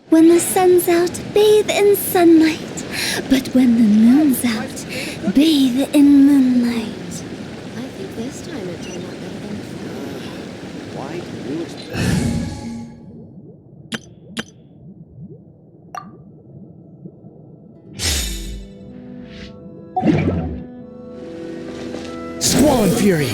When the sun's out, bathe in sunlight. But when the moon's out, bathe in moonlight. I think this time it turned out better than before. Why do you Squall Fury!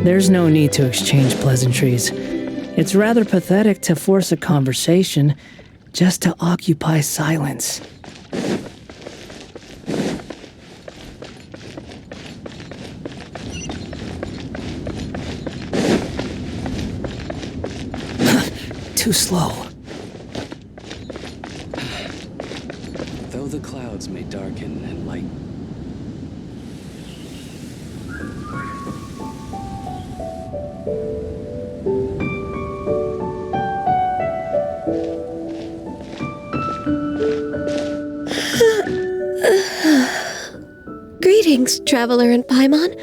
There's no need to exchange pleasantries. It's rather pathetic to force a conversation just to occupy silence. Too slow. Though the clouds may darken and light. Greetings, traveler in Paimon.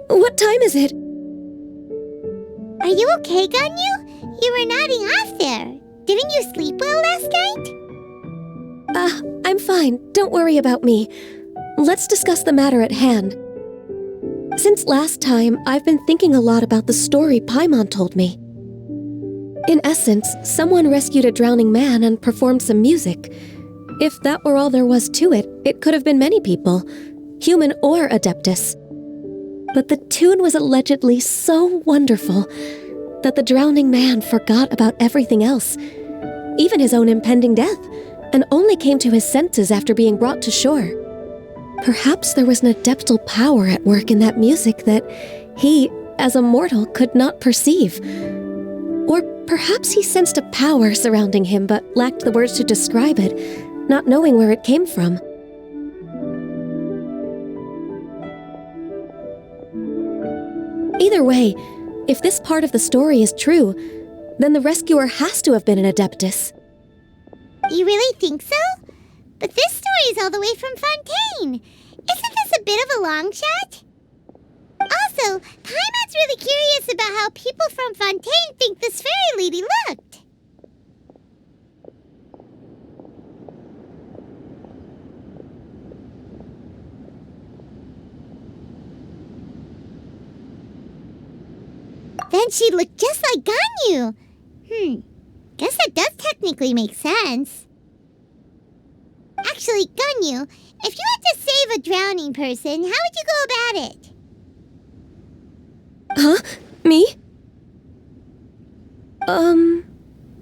What time is it? Are you okay, Ganyu? You were nodding off there. Didn't you sleep well last night? I'm fine. Don't worry about me. Let's discuss the matter at hand. Since last time, I've been thinking a lot about the story Paimon told me. In essence, someone rescued a drowning man and performed some music. If that were all there was to it, it could have been many people, human or Adeptus. But the tune was allegedly so wonderful that the drowning man forgot about everything else, even his own impending death, and only came to his senses after being brought to shore. Perhaps there was an adeptal power at work in that music that he, as a mortal, could not perceive. Or perhaps he sensed a power surrounding him but lacked the words to describe it, not knowing where it came from. Either way, if this part of the story is true, then the rescuer has to have been an Adeptus. You really think so? But this story is all the way from Fontaine. Isn't this a bit of a long shot? Also, Also, Paimon's really curious about how people from Fontaine think this fairy lady looked. Then she looked just like Ganyu. Guess that does technically make sense. Actually, Ganyu, if you had to save a drowning person, how would you go about it? Huh? Me?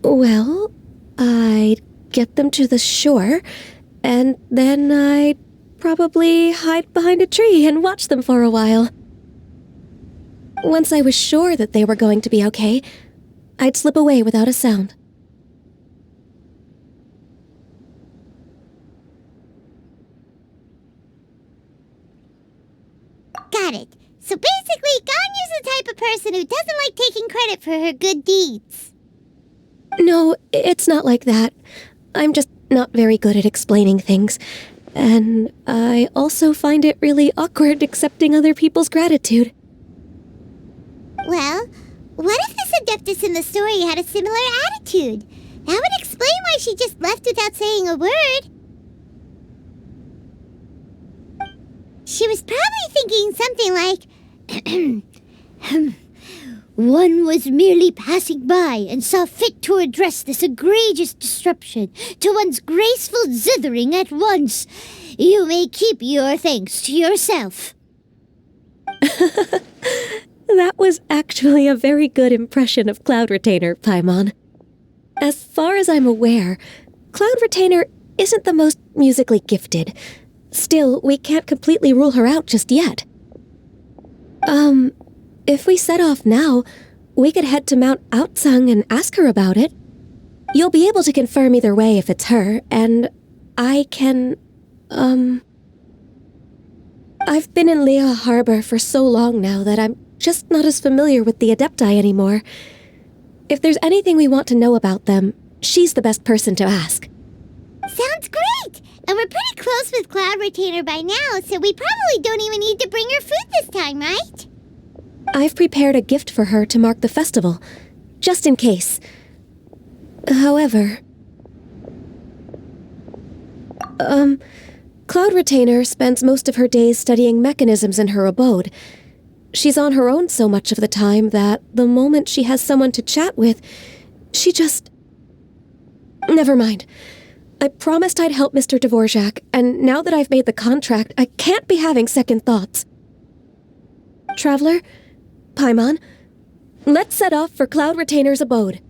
Well, I'd get them to the shore, and then I'd probably hide behind a tree and watch them for a while. Once I was sure that they were going to be okay, I'd slip away without a sound. Got it. So basically, Ganyu's the type of person who doesn't like taking credit for her good deeds. No, it's not like that. I'm just not very good at explaining things. And I also find it really awkward accepting other people's gratitude. Well, what if this Adeptus in the story had a similar attitude? That would explain why she just left without saying a word. She was probably thinking something like, one was merely passing by and saw fit to address this egregious disruption to one's graceful zithering at once. You may keep your thanks to yourself. That was actually a very good impression of Cloud Retainer, Paimon. As far as I'm aware, Cloud Retainer isn't the most musically gifted. Still, we can't completely rule her out just yet. If we set off now, we could head to Mount Outsung and ask her about it. You'll be able to confirm either way if it's her, and I can, I've been in Lea Harbor for so long now that I'm just not as familiar with the Adepti anymore. If there's anything we want to know about them, she's the best person to ask. Sounds great! And we're pretty close with Cloud Retainer by now, so we probably don't even need to bring her food this time, right? I've prepared a gift for her to mark the festival, just in case. However... Cloud Retainer spends most of her days studying mechanisms in her abode. She's on her own so much of the time that the moment she has someone to chat with, she just... Never mind. I promised I'd help Mr. Dvorak, and now that I've made the contract, I can't be having second thoughts. Traveler, Paimon, let's set off for Cloud Retainer's abode.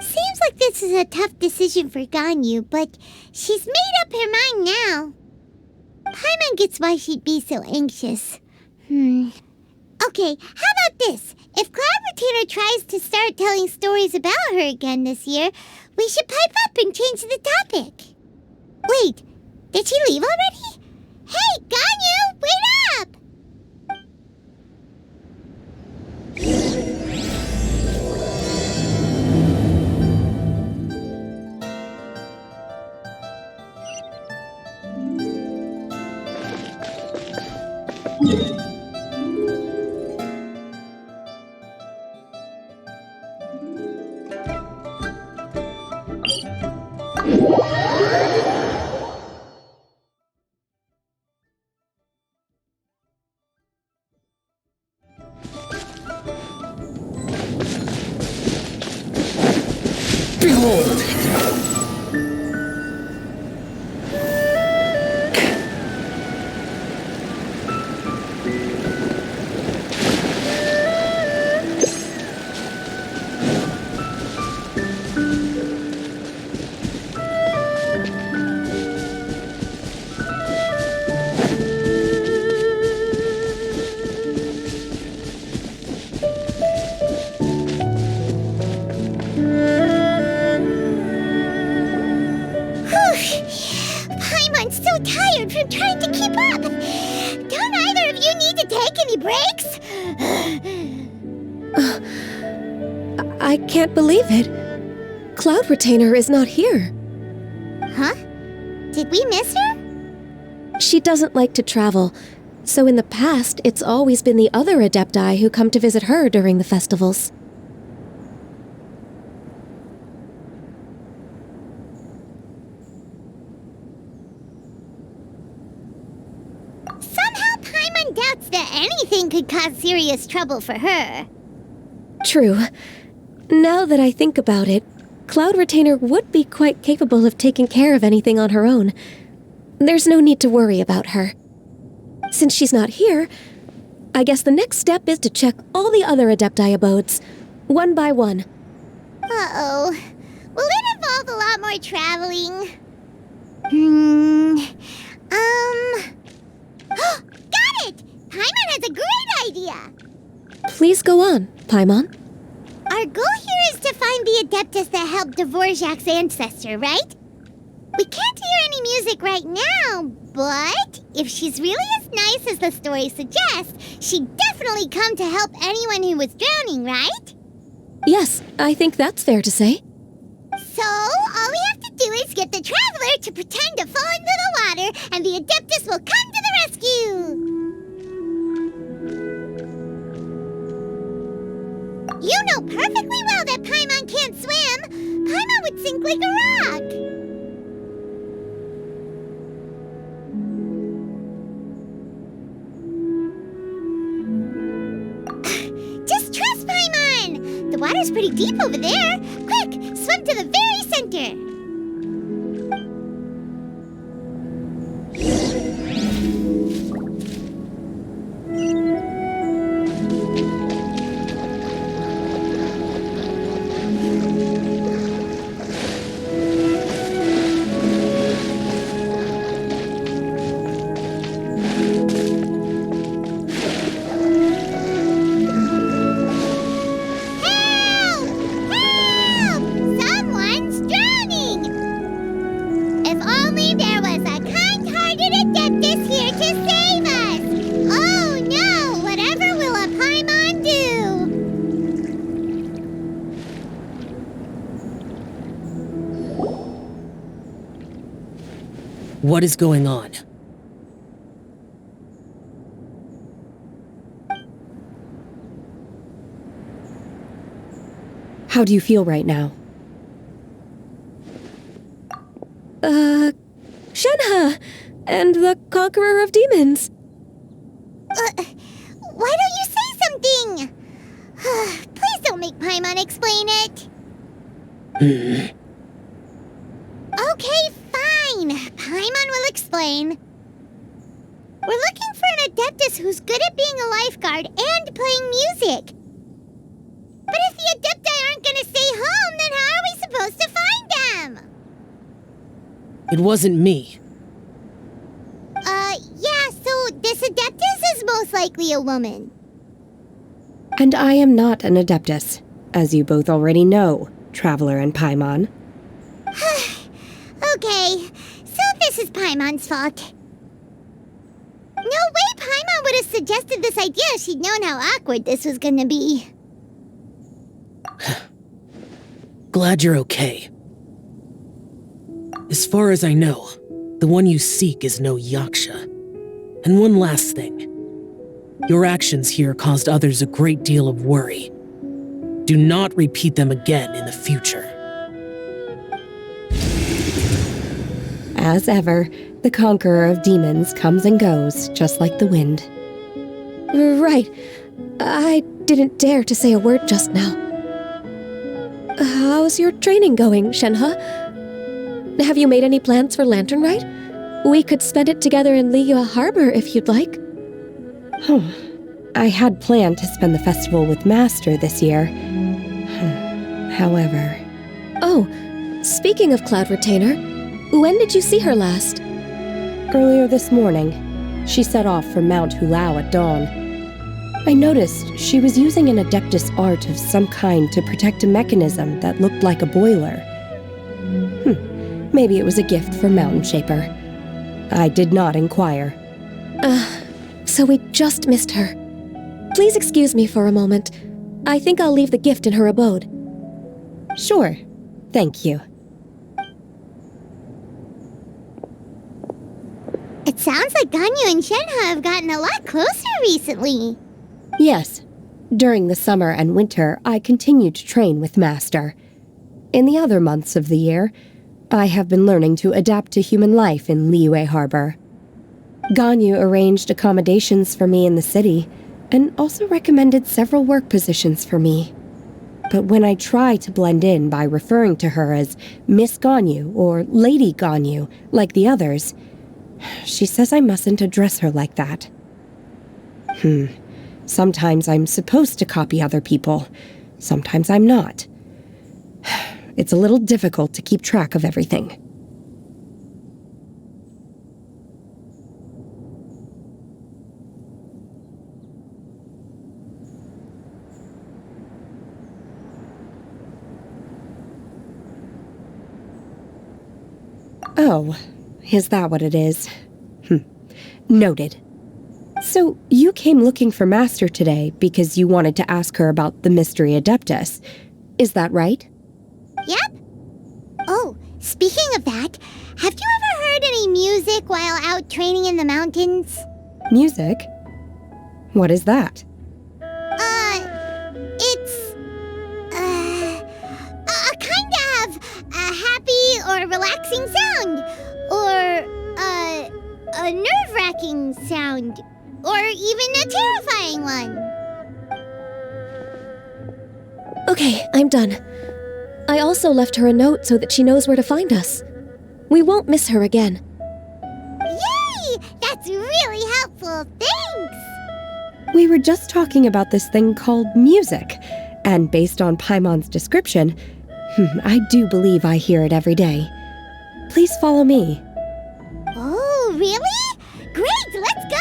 Seems like this is a tough decision for Ganyu, but she's made up her mind now. Paimon gets why she'd be so anxious. Okay, how about this? If Cloud Retainer tries to start telling stories about her again this year, we should pipe up and change the topic. Wait, did she leave already? Hey, Ganyu, wait up! Behold! Paimon's so tired from trying to keep up. Don't either of you need to take any breaks? I can't believe it. Cloud Retainer is not here. Huh? Did we miss her? She doesn't like to travel. So in the past, it's always been the other Adepti who come to visit her during the festivals. Somehow Paimon doubts that anything could cause serious trouble for her. True. Now that I think about it, Cloud Retainer would be quite capable of taking care of anything on her own. There's no need to worry about her. Since she's not here, I guess the next step is to check all the other Adepti abodes, one by one. Uh-oh. Will it involve a lot more traveling? Got it! Paimon has a great idea! Please go on, Paimon. Our goal here is to find the Adeptus that helped Dvorak's ancestor, right? We can't hear any music right now, but if she's really as nice as the story suggests, she'd definitely come to help anyone who was drowning, right? Yes, I think that's fair to say. So, all we have to do is get the Traveler to pretend to fall into the water, and the Adeptus will come to the rescue! You know perfectly well that Paimon can't swim! Paimon would sink like a rock! Just trust Paimon! The water's pretty deep over there. Quick, swim to the very center. What is going on? How do you feel right now? Shenhe! And the Conqueror of Demons! Why don't you say something? Please don't make Paimon explain it. Okay, fine. Paimon will explain. We're looking for an Adeptus who's good at being a lifeguard and playing music. But if the Adepti aren't gonna stay home, then how are we supposed to find them? It wasn't me. Yeah, so this Adeptus is most likely a woman. And I am not an Adeptus, as you both already know, Traveler and Paimon. Okay, so this is Paimon's fault. No way Paimon would have suggested this idea if she'd known how awkward this was gonna be. Glad you're okay. As far as I know, the one you seek is no Yaksha. And one last thing. Your actions here caused others a great deal of worry. Do not repeat them again in the future. As ever, the Conqueror of Demons comes and goes, just like the wind. Right. I didn't dare to say a word just now. How's your training going, Shenhe? Have you made any plans for Lantern Rite? We could spend it together in Liyue Harbor if you'd like. I had planned to spend the festival with Master this year. However... Oh, speaking of Cloud Retainer, when did you see her last? Earlier this morning, she set off for Mount Hulao at dawn. I noticed she was using an Adeptus art of some kind to protect a mechanism that looked like a boiler. Maybe it was a gift from Mountain Shaper. I did not inquire. So we just missed her. Please excuse me for a moment. I think I'll leave the gift in her abode. Sure. Thank you. It's Sounds like Ganyu and Shenhe have gotten a lot closer recently. Yes. During the summer and winter, I continue to train with Master. In the other months of the year, I have been learning to adapt to human life in Liyue Harbor. Ganyu arranged accommodations for me in the city, and also recommended several work positions for me. But when I try to blend in by referring to her as Miss Ganyu or Lady Ganyu, like the others, she says I mustn't address her like that. Sometimes I'm supposed to copy other people. Sometimes I'm not. It's a little difficult to keep track of everything. Oh, is that what it is? Noted. So, you came looking for Master today because you wanted to ask her about the Mystery Adeptus. Is that right? Yep. Oh, speaking of that, have you ever heard any music while out training in the mountains? Music? What is that? It's, a kind of a happy or relaxing sound. Or, a nerve-wracking sound. Or even a terrifying one. Okay, I'm done. I also left her a note so that she knows where to find us. We won't miss her again. Yay! That's really helpful. Thanks! We were just talking about this thing called music, and based on Paimon's description, I do believe I hear it every day. Please follow me. Oh, really? Great, let's go!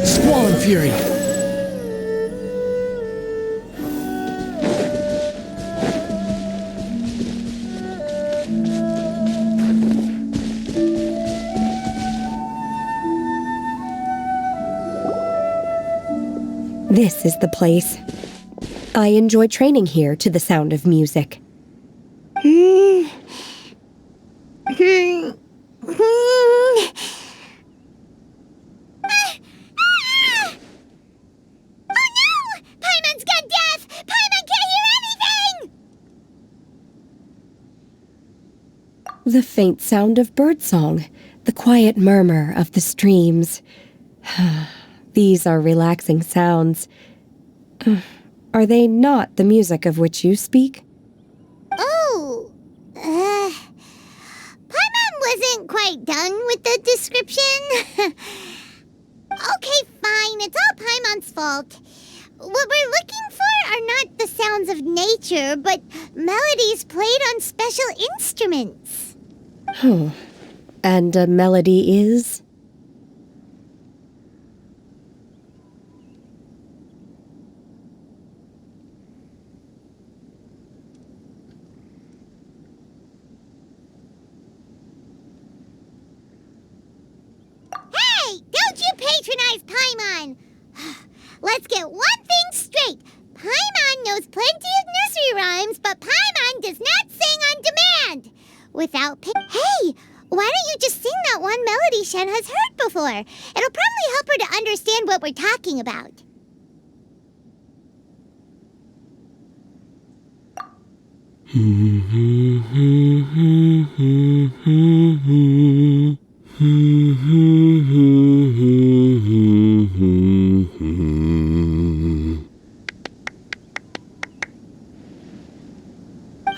Squall and Fury! This is the place. I enjoy training here to the sound of music. Paimon's gone deaf! Paimon can't hear anything! The faint sound of birdsong, the quiet murmur of the streams. These are relaxing sounds. Are they not the music of which you speak? Oh, Paimon wasn't quite done with the description. Okay, fine, it's all Paimon's fault. What we're looking for are not the sounds of nature, but melodies played on special instruments. And a melody is? Hey, don't you patronize Paimon! Let's get one thing straight. Paimon knows plenty of nursery rhymes, but Paimon does not sing on demand. Hey, why don't you just sing that one melody Shen has heard before? It'll probably help her to understand what we're talking about.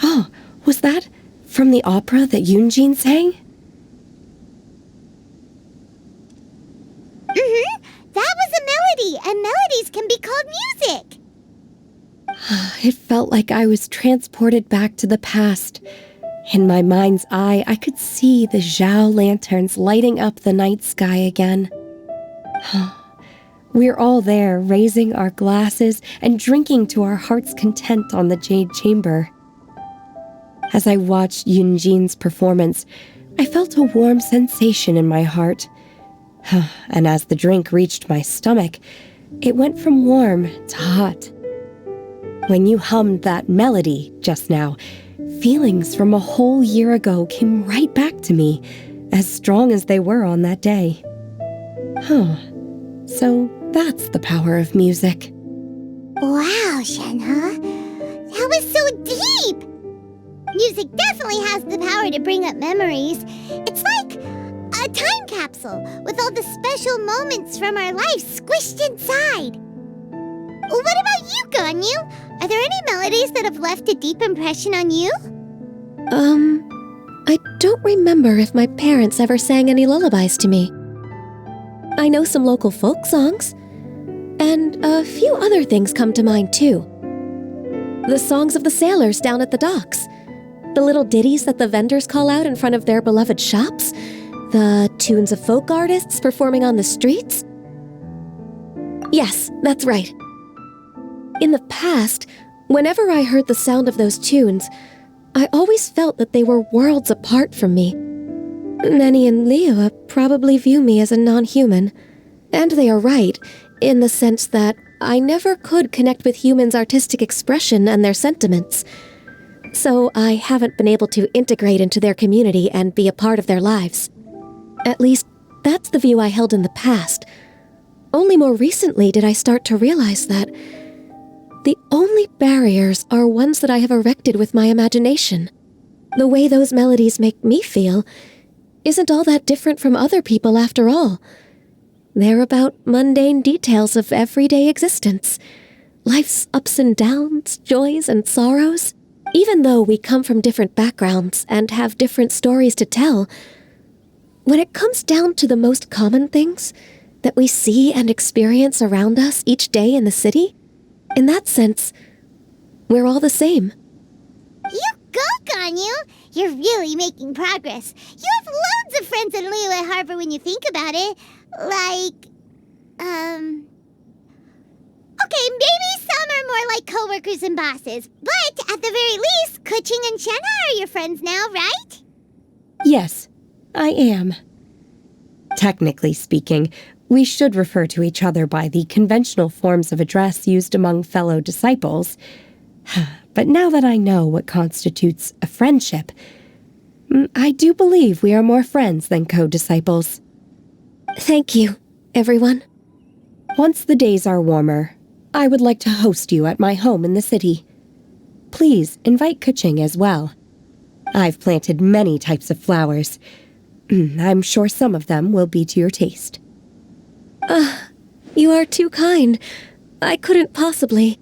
Oh, was that from the opera that Yunjin sang? and melodies can be called music. It felt like I was transported back to the past. In my mind's eye, I could see the Zhao lanterns lighting up the night sky again. We're all there, raising our glasses and drinking to our heart's content on the Jade Chamber. As I watched Yunjin's performance, I felt a warm sensation in my heart. And as the drink reached my stomach, it went from warm to hot. When you hummed that melody just now, feelings from a whole year ago came right back to me, as strong as they were on that day. So that's the power of music. Wow, Shenhe. That was so deep! Music definitely has the power to bring up memories. It's like a time capsule with all the special moments from our lives squished inside. What about you, Ganyu? Are there any melodies that have left a deep impression on you? I don't remember if my parents ever sang any lullabies to me. I know some local folk songs, and a few other things come to mind too. The songs of the sailors down at the docks, the little ditties that the vendors call out in front of their beloved shops, the tunes of folk artists performing on the streets. Yes, that's right. In the past, whenever I heard the sound of those tunes, I always felt that they were worlds apart from me. Nenny and Liyue probably view me as a non-human, and they are right, in the sense that I never could connect with humans' artistic expression and their sentiments. So I haven't been able to integrate into their community and be a part of their lives. At least, that's the view I held in the past. Only more recently did I start to realize that the only barriers are ones that I have erected with my imagination. The way those melodies make me feel isn't all that different from other people after all. They're about mundane details of everyday existence. Life's ups and downs, joys and sorrows. Even though we come from different backgrounds and have different stories to tell, when it comes down to the most common things that we see and experience around us each day in the city, in that sense, we're all the same. You go, Ganyu! You're really making progress. You have loads of friends in Liyue Harbor when you think about it. Okay, maybe some are more like coworkers and bosses, but at the very least, Keqing and Shenhe are your friends now, right? Yes, I am. Technically speaking, we should refer to each other by the conventional forms of address used among fellow disciples. But now that I know what constitutes a friendship, I do believe we are more friends than co-disciples. Thank you, everyone. Once the days are warmer, I would like to host you at my home in the city. Please invite Keqing as well. I've planted many types of flowers. I'm sure some of them will be to your taste. You are too kind. I couldn't possibly.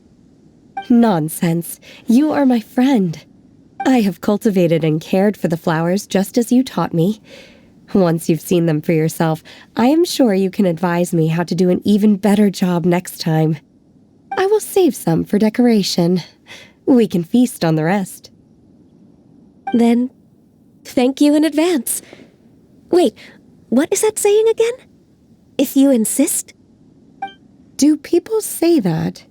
Nonsense. You are my friend. I have cultivated and cared for the flowers just as you taught me. Once you've seen them for yourself, I am sure you can advise me how to do an even better job next time. I will save some for decoration. We can feast on the rest. Then, thank you in advance. Wait, what is that saying again? If you insist? Do people say that?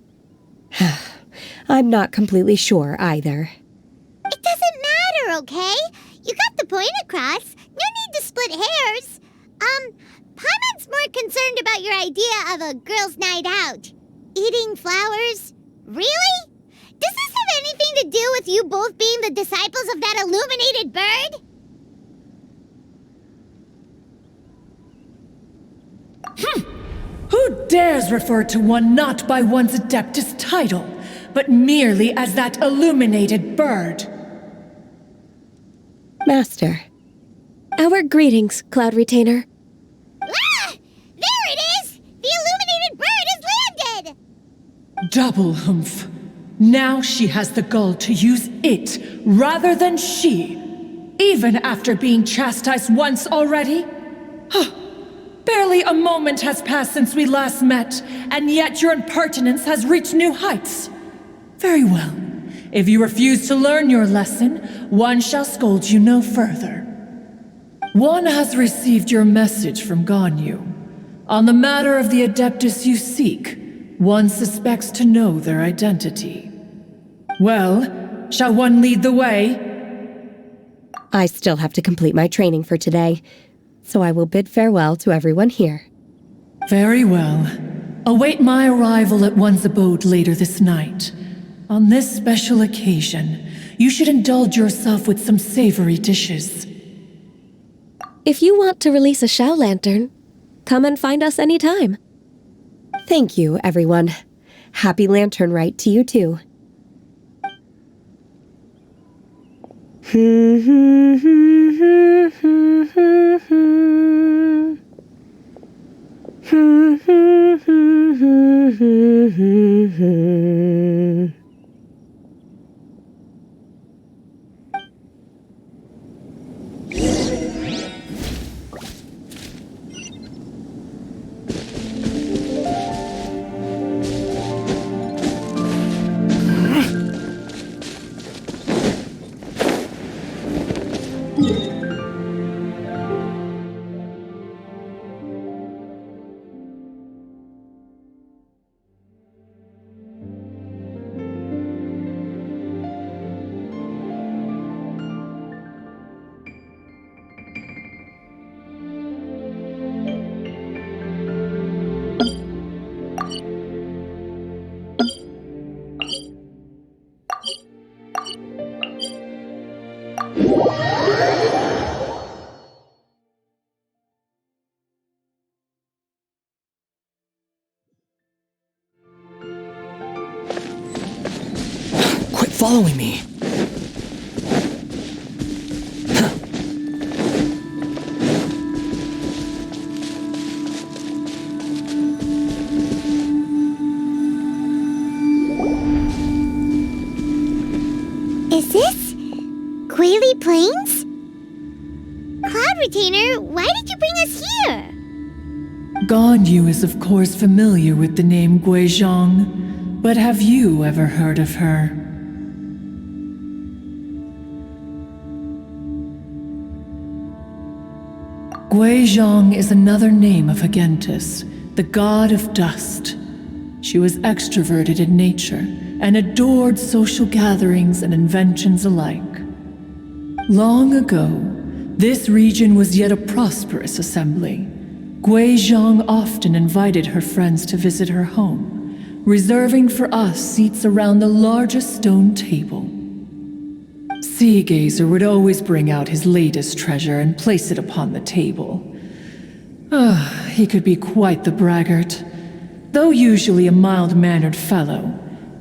I'm not completely sure either. It doesn't matter, okay? You got the point across. No need to split hairs. Paimon's more concerned about your idea of a girls' night out. Eating flowers? Really? Does this have anything to do with you both being the disciples of that illuminated bird? Who dares refer to one not by one's Adeptus title, but merely as that illuminated bird? Master. Our greetings, Cloud Retainer. Ah! There it is! The illuminated bird has landed! Double humph. Now she has the gall to use it rather than she, even after being chastised once already? Barely Barely a moment has passed since we last met, and yet your impertinence has reached new heights. Very well. If you refuse to learn your lesson, one shall scold you no further. One has received your message from Ganyu. On the matter of the Adeptus you seek, one suspects to know their identity. Well, shall one lead the way? I still have to complete my training for today, so I will bid farewell to everyone here. Very well. Await my arrival at one's abode later this night. On this special occasion, you should indulge yourself with some savory dishes. If you want to release a Shao Lantern, come and find us anytime. Thank you, everyone. Happy Lantern Rite to you too. Quit following me. Is this Quaily Plains? Cloud Retainer, why did you bring us here? Ganyu is of course familiar with the name Guizhong, but have you ever heard of her? Guizhong is another name of Hagentus, the god of dust. She was extroverted in nature and adored social gatherings and inventions alike. Long ago, this region was yet a prosperous assembly. Guizhong often invited her friends to visit her home, reserving for us seats around the largest stone table. Sea Gazer would always bring out his latest treasure and place it upon the table. He could be quite the braggart. Though usually a mild-mannered fellow,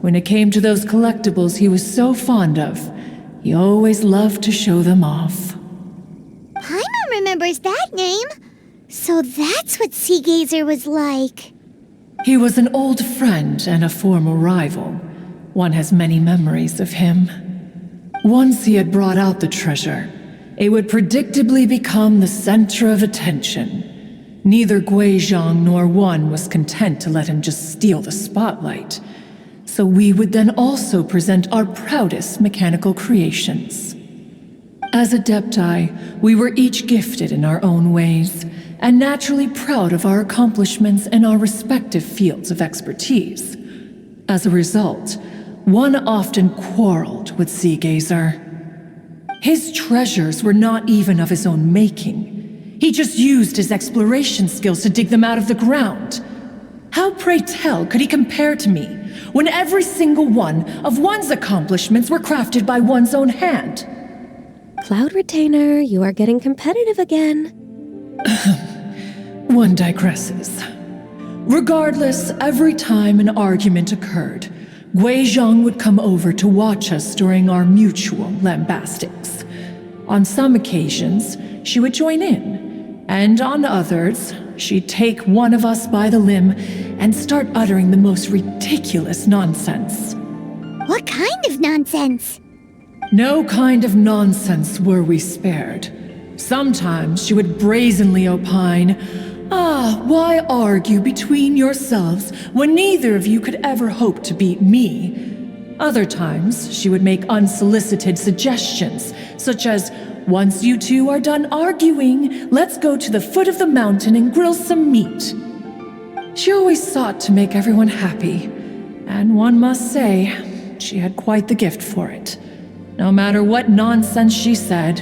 when it came to those collectibles he was so fond of, he always loved to show them off. Paimon remembers that name. So that's what Sea Gazer was like. He was an old friend and a former rival. One has many memories of him. Once he had brought out the treasure, it would predictably become the center of attention. Neither Guizhong nor one was content to let him just steal the spotlight. So we would then also present our proudest mechanical creations. As Adepti, we were each gifted in our own ways, and naturally proud of our accomplishments in our respective fields of expertise. As a result, one often quarreled with Sea Gazer. His treasures were not even of his own making. He just used his exploration skills to dig them out of the ground. How, pray tell, could he compare to me, when every single one of one's accomplishments were crafted by one's own hand? Cloud Retainer, you are getting competitive again. One digresses. Regardless, every time an argument occurred, Guizhong would come over to watch us during our mutual lambastics. On some occasions, she would join in, and on others, she'd take one of us by the limb and start uttering the most ridiculous nonsense. What kind of nonsense? No kind of nonsense were we spared. Sometimes she would brazenly opine, Ah, why argue between yourselves when neither of you could ever hope to beat me? Other times, she would make unsolicited suggestions, such as, once you two are done arguing, let's go to the foot of the mountain and grill some meat. She always sought to make everyone happy, and one must say, she had quite the gift for it. No matter what nonsense she said,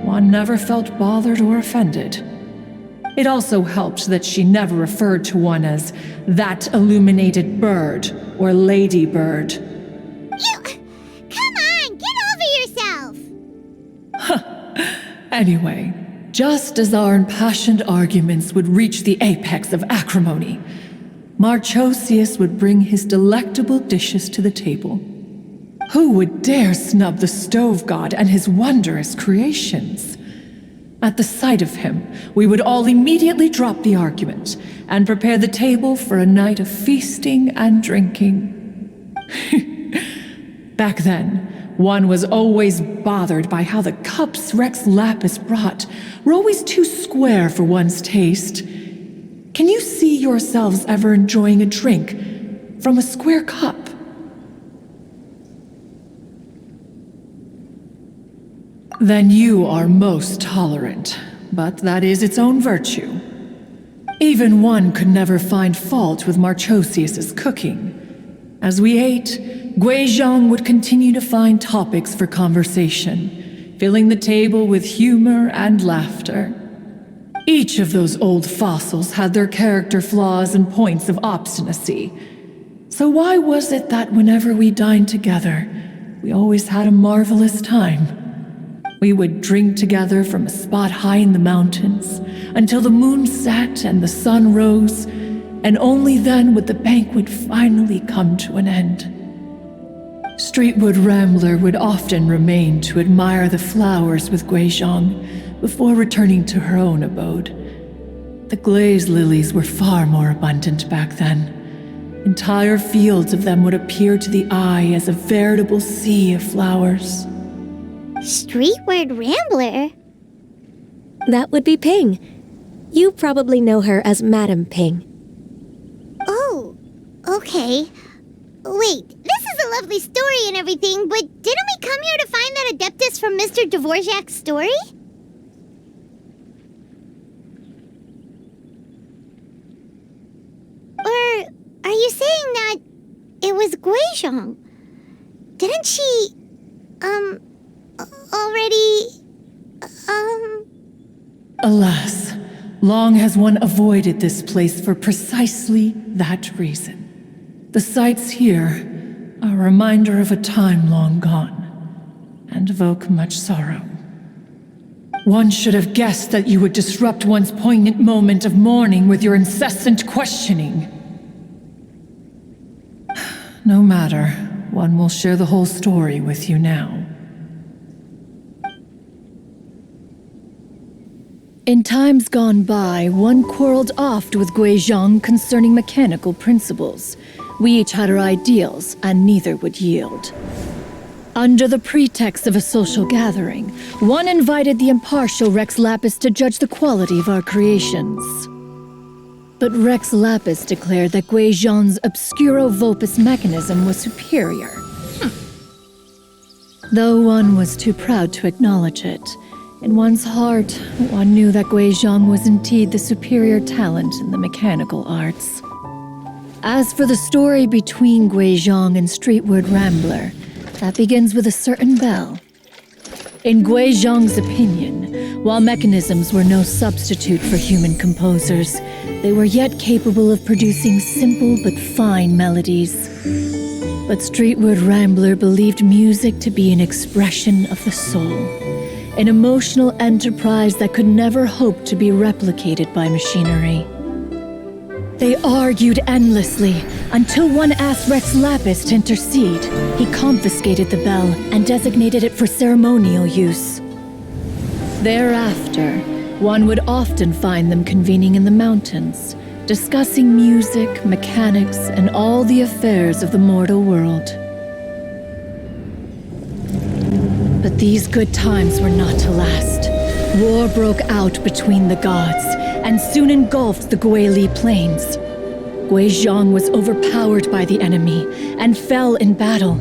one never felt bothered or offended. It also helped that she never referred to one as that illuminated bird or ladybird. Come on, get over yourself! Anyway, just as our impassioned arguments would reach the apex of acrimony, Marchosius would bring his delectable dishes to the table. Who would dare snub the stove god and his wondrous creations? At the sight of him, we would all immediately drop the argument and prepare the table for a night of feasting and drinking. Back then, one was always bothered by how the cups Rex Lapis brought were always too square for one's taste. Can you see yourselves ever enjoying a drink from a square cup? Then you are most tolerant, but that is its own virtue. Even one could never find fault with Marchosius's cooking. As we ate, Guizhong would continue to find topics for conversation, filling the table with humor and laughter. Each of those old fossils had their character flaws and points of obstinacy. So why was it that whenever we dined together, we always had a marvelous time? We would drink together from a spot high in the mountains until the moon set and the sun rose, and only then would the banquet finally come to an end. Streetwood Rambler would often remain to admire the flowers with Guizhong before returning to her own abode. The glaze lilies were far more abundant back then. Entire fields of them would appear to the eye as a veritable sea of flowers. Streetward Rambler? That would be Ping. You probably know her as Madam Ping. Oh, okay. Wait, this is a lovely story and everything, but didn't we come here to find that Adeptus from Mr. Dvorak's story? Or are you saying that it was Guizhong? Didn't she, already, Alas, long has one avoided this place for precisely that reason. The sights here are a reminder of a time long gone, and evoke much sorrow. One should have guessed that you would disrupt one's poignant moment of mourning with your incessant questioning. No matter, one will share the whole story with you now. In times gone by, one quarreled oft with Guizhong concerning mechanical principles. We each had our ideals, and neither would yield. Under the pretext of a social gathering, one invited the impartial Rex Lapis to judge the quality of our creations. But Rex Lapis declared that Guizhong's obscuro vulpus mechanism was superior. Though one was too proud to acknowledge it, in one's heart, one knew that Guizhong was indeed the superior talent in the mechanical arts. As for the story between Guizhong and Streetward Rambler, that begins with a certain bell. In Guizhong's opinion, while mechanisms were no substitute for human composers, they were yet capable of producing simple but fine melodies. But Streetward Rambler believed music to be an expression of the soul, an emotional enterprise that could never hope to be replicated by machinery. They argued endlessly until one asked Rex Lapis to intercede. He confiscated the bell and designated it for ceremonial use. Thereafter, one would often find them convening in the mountains, discussing music, mechanics, and all the affairs of the mortal world. But these good times were not to last. War broke out between the gods, and soon engulfed the Guili Plains. Guizhong was overpowered by the enemy and fell in battle.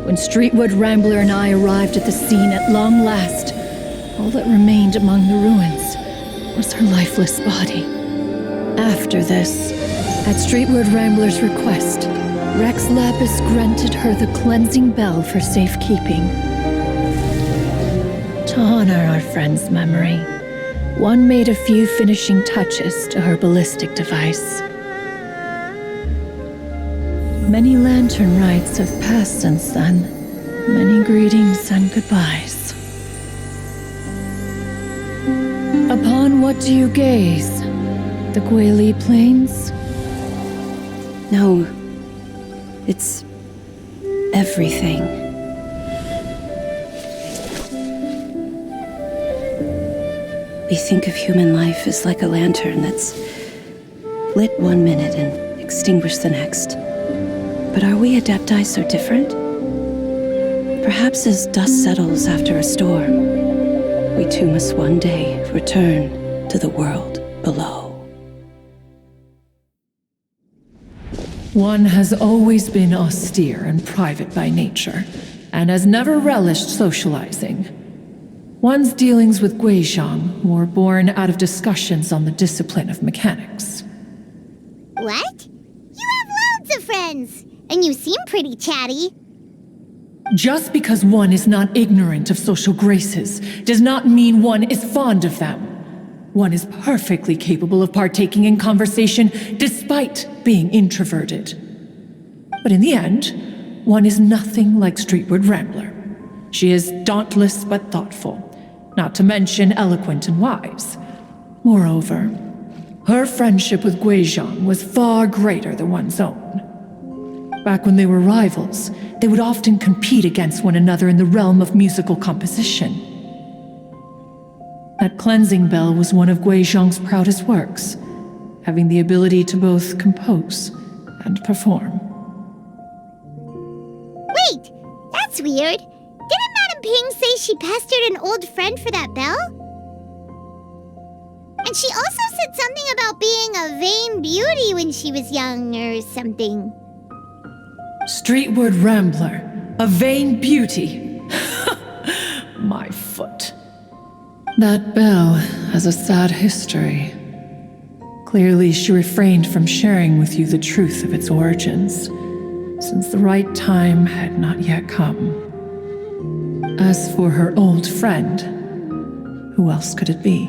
When Streetwood Rambler and I arrived at the scene at long last, all that remained among the ruins was her lifeless body. After this, at Streetwood Rambler's request, Rex Lapis granted her the cleansing bell for safekeeping. To honor our friend's memory, one made a few finishing touches to her ballistic device. Many lantern rites have passed since then. Many greetings and goodbyes. Upon what do you gaze? The Guili Plains? No, it's everything. We think of human life as like a lantern that's lit one minute and extinguished the next. But are we Adepti so different? Perhaps as dust settles after a storm, we too must one day return to the world below. One has always been austere and private by nature, and has never relished socializing. One's dealings with Guizhong were born out of discussions on the discipline of mechanics. What? You have loads of friends, and you seem pretty chatty. Just because one is not ignorant of social graces does not mean one is fond of them. One is perfectly capable of partaking in conversation despite being introverted. But in the end, one is nothing like Streetwood Rambler. She is dauntless but thoughtful, not to mention eloquent and wise. Moreover, her friendship with Guizhong was far greater than one's own. Back when they were rivals, they would often compete against one another in the realm of musical composition. That cleansing bell was one of Guizhong's proudest works, having the ability to both compose and perform. Wait, that's weird. Didn't Madame Ping say she pestered an old friend for that bell? And she also said something about being a vain beauty when she was young or something. Streetwood Rambler, a vain beauty. My foot. That bell has a sad history. Clearly, she refrained from sharing with you the truth of its origins, since the right time had not yet come. As for her old friend, who else could it be?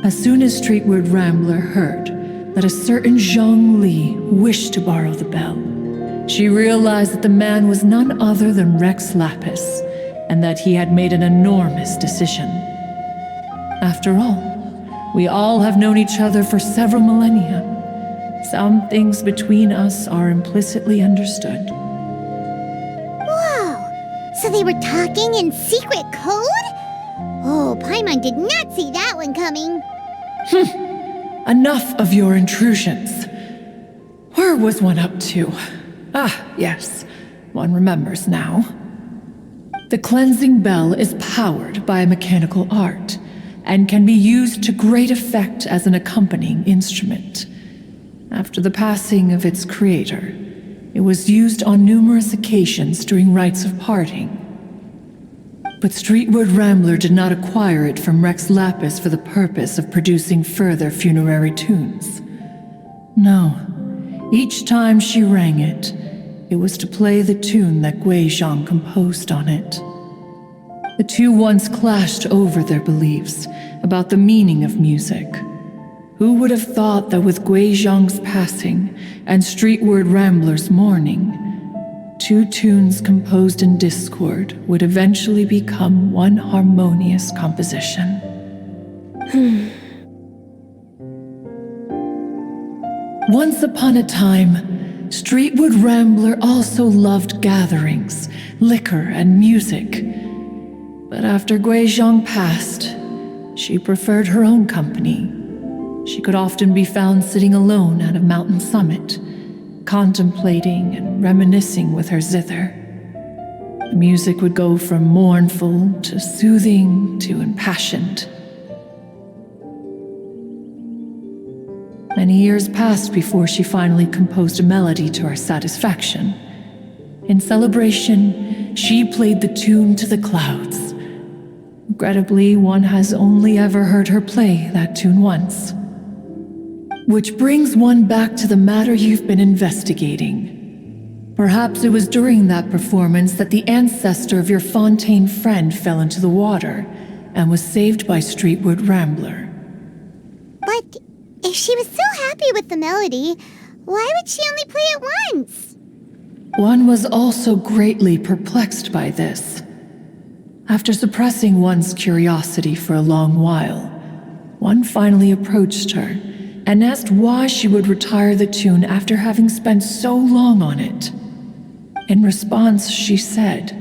As soon as Streetwood Rambler heard that a certain Zhang Li wished to borrow the bell, she realized that the man was none other than Rex Lapis, and that he had made an enormous decision. After all, we all have known each other for several millennia. Some things between us are implicitly understood. Whoa! So they were talking in secret code? Oh, Paimon did not see that one coming. Enough of your intrusions. Where was one up to? Ah, yes, one remembers now. The cleansing bell is powered by a mechanical art, and can be used to great effect as an accompanying instrument. After the passing of its creator, it was used on numerous occasions during rites of parting. But Streetwood Rambler did not acquire it from Rex Lapis for the purpose of producing further funerary tunes. No, each time she rang it, it was to play the tune that Guizhong composed on it. The two once clashed over their beliefs about the meaning of music. Who would have thought that with Guizhong's passing and Streetwood Rambler's mourning, two tunes composed in discord would eventually become one harmonious composition? Once upon a time, Streetwood Rambler also loved gatherings, liquor, and music. But after Guizhong passed, she preferred her own company. She could often be found sitting alone at a mountain summit, contemplating and reminiscing with her zither. The music would go from mournful to soothing to impassioned. Many years passed before she finally composed a melody to our satisfaction. In celebration, she played the tune to the clouds. Regrettably, one has only ever heard her play that tune once. Which brings one back to the matter you've been investigating. Perhaps it was during that performance that the ancestor of your Fontaine friend fell into the water and was saved by Streetwood Rambler. But if she was so happy with the melody, why would she only play it once? One was also greatly perplexed by this. After suppressing one's curiosity for a long while, one finally approached her and asked why she would retire the tune after having spent so long on it. In response, she said,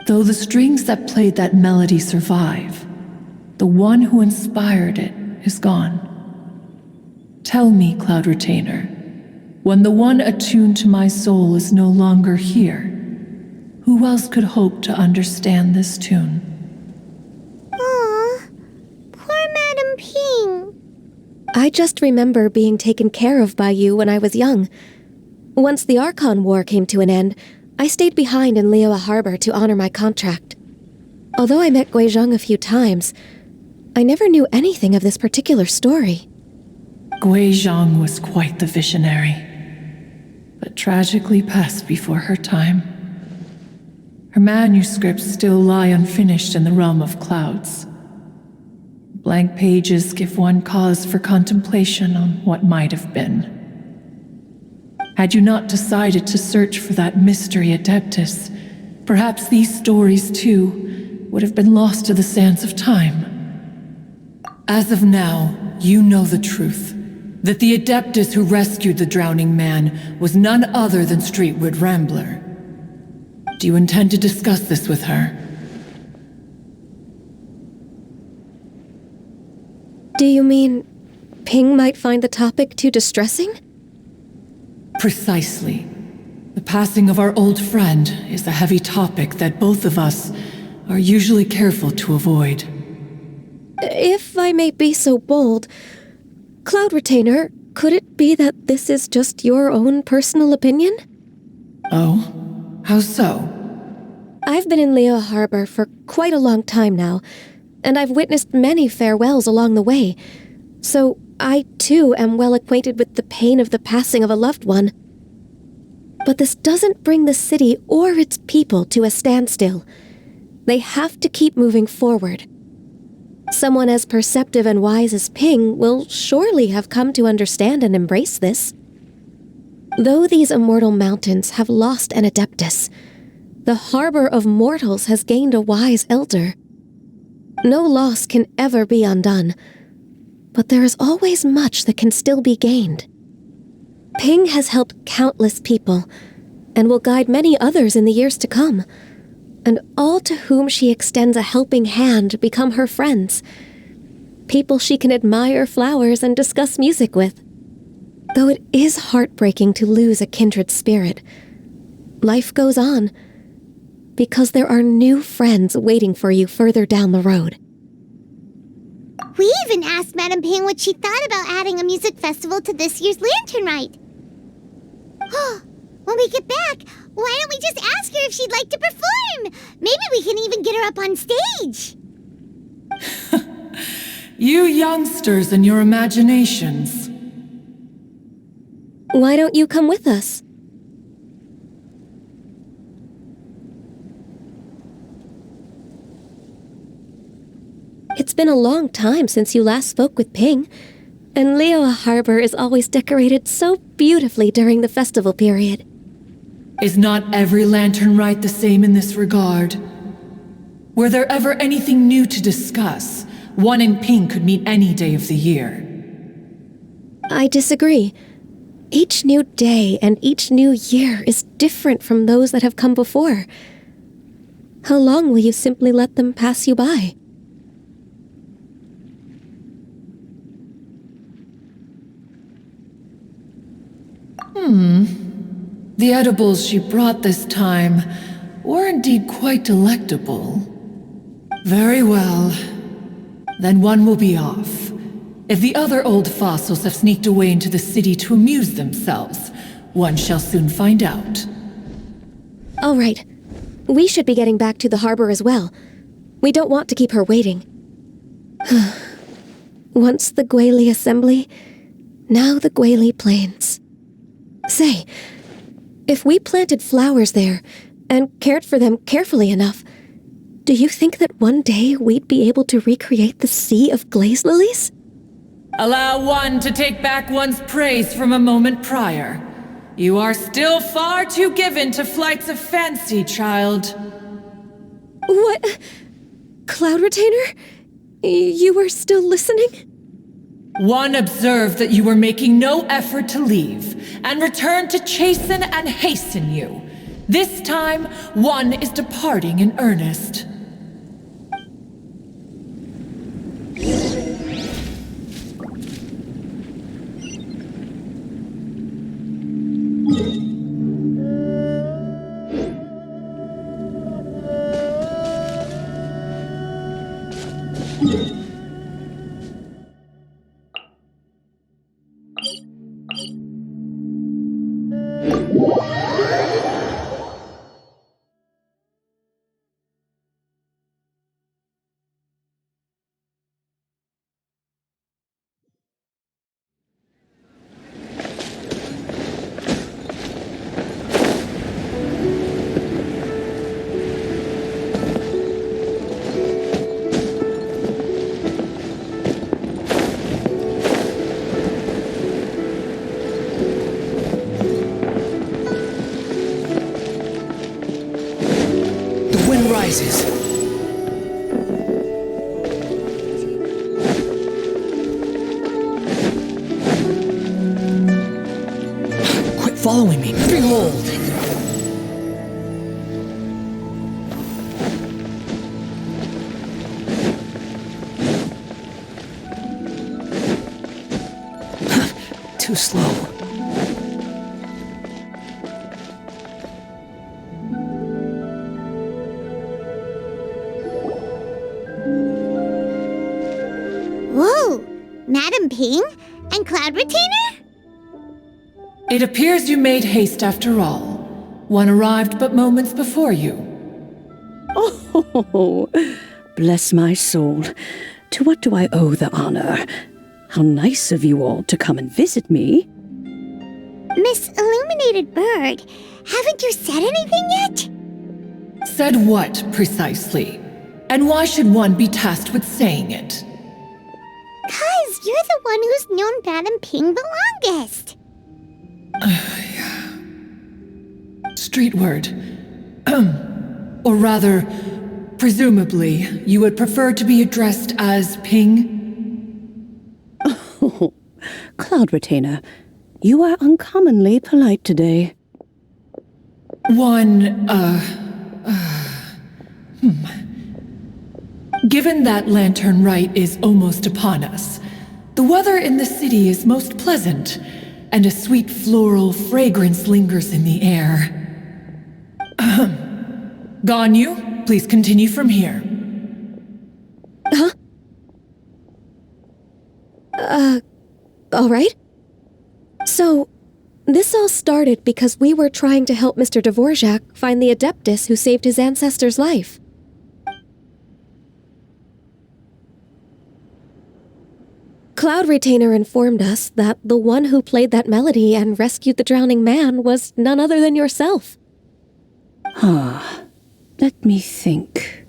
"Though the strings that played that melody survive, the one who inspired it is gone. Tell me, Cloud Retainer, when the one attuned to my soul is no longer here, who else could hope to understand this tune?" Aw, poor Madame Ping. I just remember being taken care of by you when I was young. Once the Archon War came to an end, I stayed behind in Liyue Harbor to honor my contract. Although I met Guizhong a few times, I never knew anything of this particular story. Guizhong was quite the visionary, but tragically passed before her time. Her manuscripts still lie unfinished in the realm of clouds. Blank pages give one cause for contemplation on what might have been. Had you not decided to search for that mystery Adeptus, perhaps these stories, too, would have been lost to the sands of time. As of now, you know the truth, that the Adeptus who rescued the drowning man was none other than Streetwood Rambler. Do you intend to discuss this with her? Do you mean Ping might find the topic too distressing? Precisely. The passing of our old friend is a heavy topic that both of us are usually careful to avoid. If I may be so bold, Cloud Retainer, could it be that this is just your own personal opinion? Oh? How so? I've been in Liyue Harbor for quite a long time now, and I've witnessed many farewells along the way, so I too am well acquainted with the pain of the passing of a loved one. But this doesn't bring the city or its people to a standstill. They have to keep moving forward. Someone as perceptive and wise as Ping will surely have come to understand and embrace this. Though these immortal mountains have lost an Adeptus, the harbor of mortals has gained a wise elder. No loss can ever be undone, but there is always much that can still be gained. Ping has helped countless people, and will guide many others in the years to come, and all to whom she extends a helping hand become her friends, people she can admire flowers and discuss music with. Though it is heartbreaking to lose a kindred spirit, life goes on, because there are new friends waiting for you further down the road. We even asked Madame Ping what she thought about adding a music festival to this year's Lantern Rite. When we get back, why don't we just ask her if she'd like to perform? Maybe we can even get her up on stage. You youngsters and your imaginations. Why don't you come with us? It's been a long time since you last spoke with Ping, and Liyue Harbor is always decorated so beautifully during the festival period. Is not every Lantern Rite the same in this regard? Were there ever anything new to discuss, one and Ping could meet any day of the year? I disagree. Each new day and each new year is different from those that have come before. How long will you simply let them pass you by? The edibles she brought this time were indeed quite delectable. Very well. Then one will be off. If the other old fossils have sneaked away into the city to amuse themselves, one shall soon find out. All right. We should be getting back to the harbor as well. We don't want to keep her waiting. Once the Gweli assembly, now the Gweli plains. Say, if we planted flowers there and cared for them carefully enough, do you think that one day we'd be able to recreate the sea of glaze lilies? Allow one to take back one's praise from a moment prior. You are still far too given to flights of fancy, child. What? Cloud Retainer? You were still listening? One observed that you were making no effort to leave, and returned to chasten and hasten you. This time, one is departing in earnest. Rises. Quit following me. Behold! Too slow. Madam Ping and Cloud Retainer? It appears you made haste after all. One arrived but moments before you. Oh, bless my soul. To what do I owe the honor? How nice of you all to come and visit me. Miss Illuminated Bird, haven't you said anything yet? Said what, precisely? And why should one be tasked with saying it? 'Cause you're the one who's known Madam Ping the longest. Street word. Or rather, presumably, you would prefer to be addressed as Ping? Oh, Cloud Retainer, you are uncommonly polite today. Given that Lantern Rite is almost upon us, the weather in the city is most pleasant, and a sweet floral fragrance lingers in the air. Ganyu, please continue from here. Huh? All right. So, this all started because we were trying to help Mr. Dvorak find the Adeptus who saved his ancestor's life. Cloud Retainer informed us that the one who played that melody and rescued the drowning man was none other than yourself. Let me think.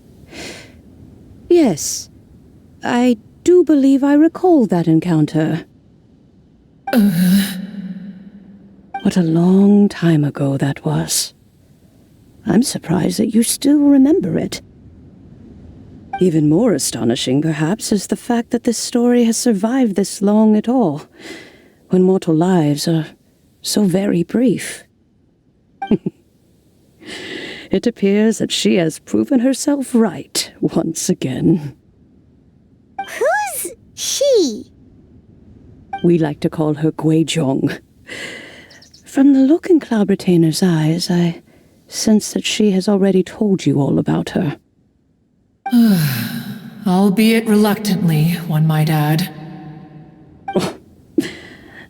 Yes, I do believe I recall that encounter. What a long time ago that was. I'm surprised that you still remember it. Even more astonishing, perhaps, is the fact that this story has survived this long at all, when mortal lives are so very brief. It appears that she has proven herself right once again. Who's she? We like to call her Guizhong. From the look in Cloud Retainer's eyes, I sense that she has already told you all about her. Albeit reluctantly, one might add.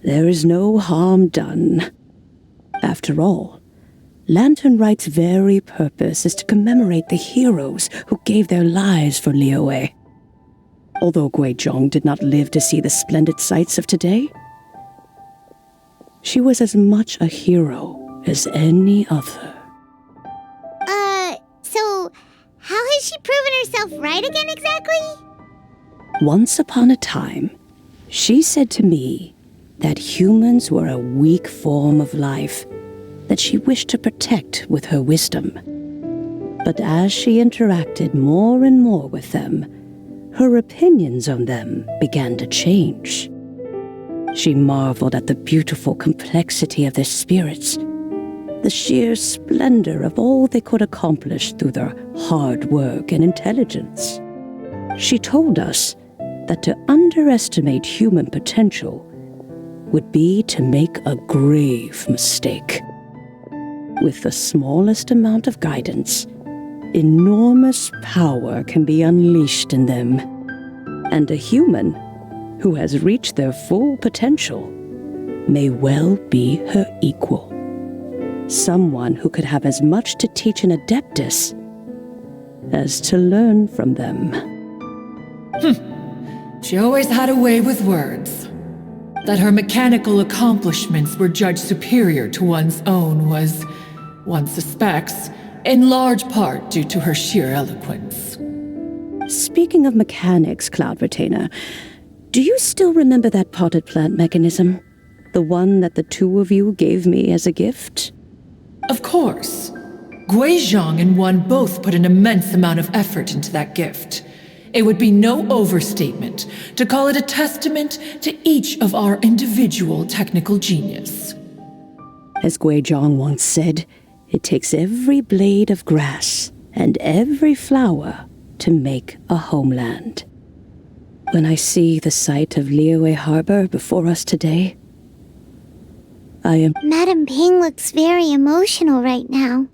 there is no harm done. After all, Lantern Rite's very purpose is to commemorate the heroes who gave their lives for Liyue. Although Guizhong did not live to see the splendid sights of today, she was as much a hero as any other. So how has she proven herself right again exactly? Once upon a time, she said to me that humans were a weak form of life that she wished to protect with her wisdom. But as she interacted more and more with them, her opinions on them began to change. She marveled at the beautiful complexity of their spirits, the sheer splendor of all they could accomplish through their hard work and intelligence. She told us that to underestimate human potential would be to make a grave mistake. With the smallest amount of guidance, enormous power can be unleashed in them. And a human who has reached their full potential may well be her equal. Someone who could have as much to teach an adeptus as to learn from them. She always had a way with words. That her mechanical accomplishments were judged superior to one's own was, one suspects, in large part due to her sheer eloquence. Speaking of mechanics, Cloud Retainer, do you still remember that potted plant mechanism? The one that the two of you gave me as a gift? Of course. Guizhong and One both put an immense amount of effort into that gift. It would be no overstatement to call it a testament to each of our individual technical genius. As Guizhong once said, it takes every blade of grass and every flower to make a homeland. When I see the sight of Liyue Harbor before us today, I am... Madam Ping looks very emotional right now.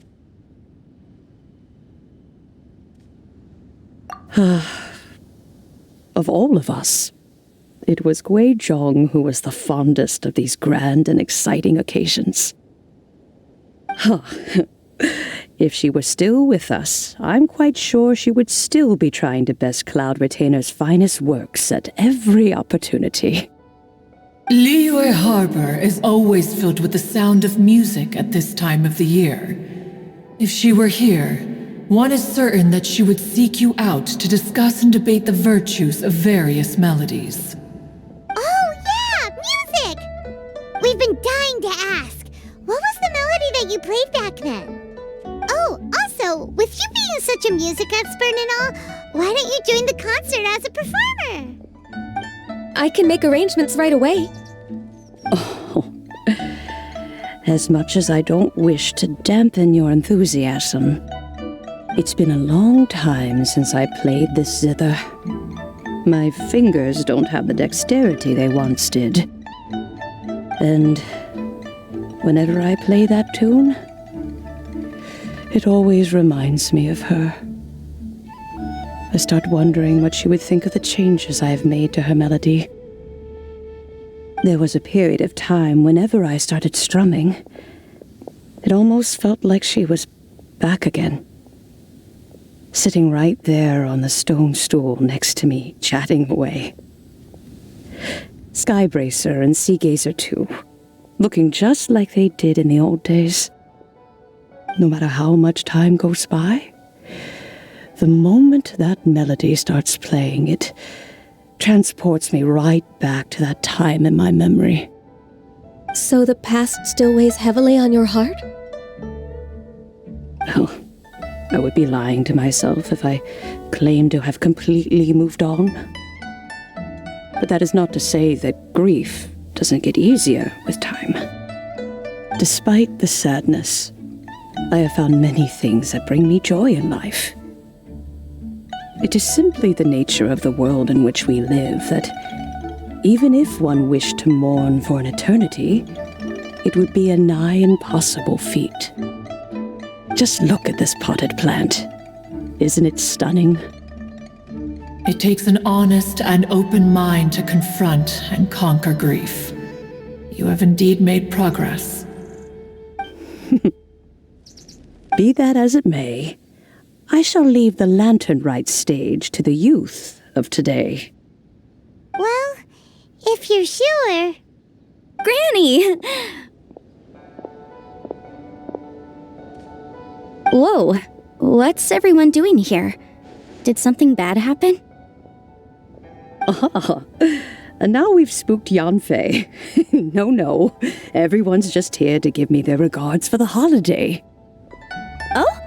Of all of us, it was Guizhong who was the fondest of these grand and exciting occasions. If she were still with us, I'm quite sure she would still be trying to best Cloud Retainer's finest works at every opportunity. Liyue Harbor is always filled with the sound of music at this time of the year. If she were here, one is certain that she would seek you out to discuss and debate the virtues of various melodies. Oh yeah, music! We've been dying to ask. What was the melody that you played back then? Oh, also, with you being such a music expert and all, why don't you join the concert as a performer? I can make arrangements right away. Oh, as much as I don't wish to dampen your enthusiasm, it's been a long time since I played this zither. My fingers don't have the dexterity they once did. And whenever I play that tune, it always reminds me of her. I start wondering what she would think of the changes I have made to her melody. There was a period of time whenever I started strumming, it almost felt like she was back again. Sitting right there on the stone stool next to me, chatting away. Skybracer and Seagazer too, looking just like they did in the old days. No matter how much time goes by, the moment that melody starts playing, it transports me right back to that time in my memory. So the past still weighs heavily on your heart? Well, I would be lying to myself if I claimed to have completely moved on. But that is not to say that grief doesn't get easier with time. Despite the sadness, I have found many things that bring me joy in life. It is simply the nature of the world in which we live that even if one wished to mourn for an eternity, it would be a nigh impossible feat. Just look at this potted plant. Isn't it stunning? It takes an honest and open mind to confront and conquer grief. You have indeed made progress. Be that as it may, I shall leave the lantern rite stage to the youth of today. Well, if you're sure. Granny! Whoa, what's everyone doing here? Did something bad happen? Ah, and now we've spooked Yanfei. No, everyone's just here to give me their regards for the holiday. Oh,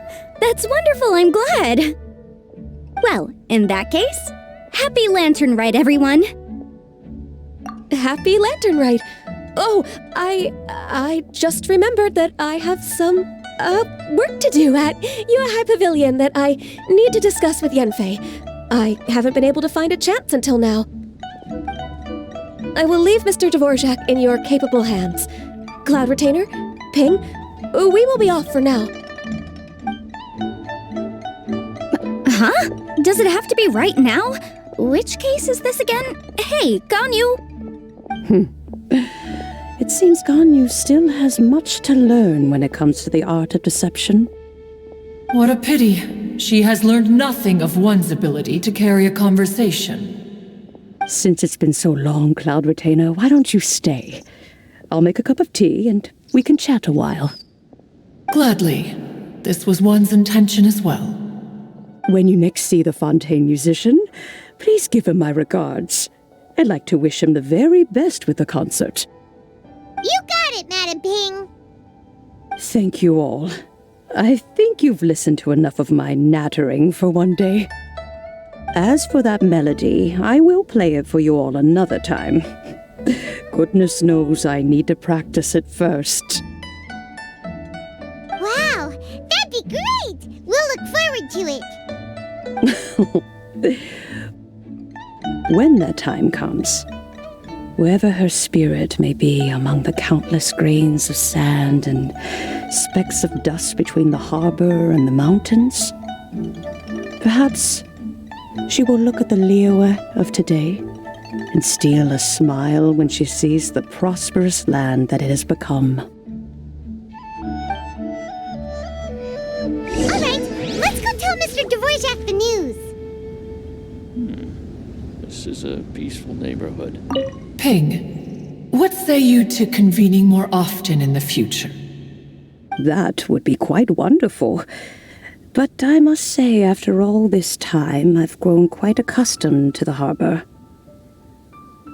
that's wonderful, I'm glad. Well, in that case, happy Lantern Rite, everyone. Happy Lantern Rite. Oh, I just remembered that I have some work to do at Yuehai Pavilion that I need to discuss with Yanfei. I haven't been able to find a chance until now. I will leave Mr. Dvorak in your capable hands. Cloud Retainer, Ping, we will be off for now. Huh? Does it have to be right now? Which case is this again? Hey, Ganyu! It seems Ganyu still has much to learn when it comes to the art of deception. What a pity. She has learned nothing of one's ability to carry a conversation. Since it's been so long, Cloud Retainer, why don't you stay? I'll make a cup of tea and we can chat a while. Gladly. This was one's intention as well. When you next see the Fontaine musician, please give him my regards. I'd like to wish him the very best with the concert. You got it, Madam Ping. Thank you all. I think you've listened to enough of my nattering for one day. As for that melody, I will play it for you all another time. Goodness knows I need to practice it first. Wow, that'd be great! We'll look forward to it. When that time comes, wherever her spirit may be among the countless grains of sand and specks of dust between the harbor and the mountains, perhaps she will look at the Liyue of today and steal a smile when she sees the prosperous land that it has become. All right, let's go tell Mr. Dvorak the news. This is a peaceful neighborhood. Ping, what say you to convening more often in the future? That would be quite wonderful. But I must say, after all this time, I've grown quite accustomed to the harbor.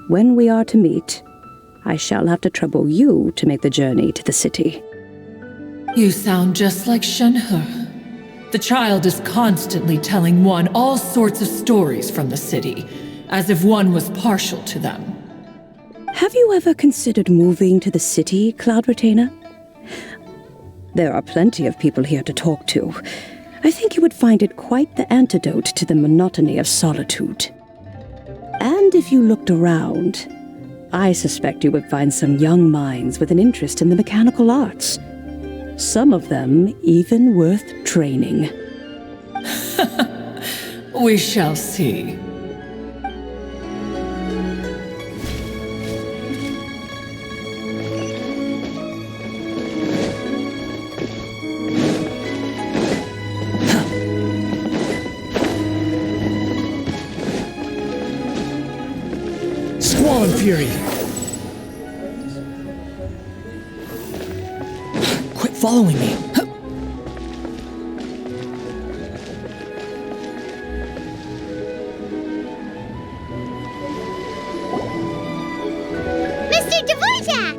When we are to meet, I shall have to trouble you to make the journey to the city. You sound just like Shenhe. The child is constantly telling one all sorts of stories from the city, as if one was partial to them. Have you ever considered moving to the city, Cloud Retainer? There are plenty of people here to talk to. I think you would find it quite the antidote to the monotony of solitude. And if you looked around, I suspect you would find some young minds with an interest in the mechanical arts. Some of them even worth training. We shall see. Squall and Fury! Quit following me! Mr. Dvorak!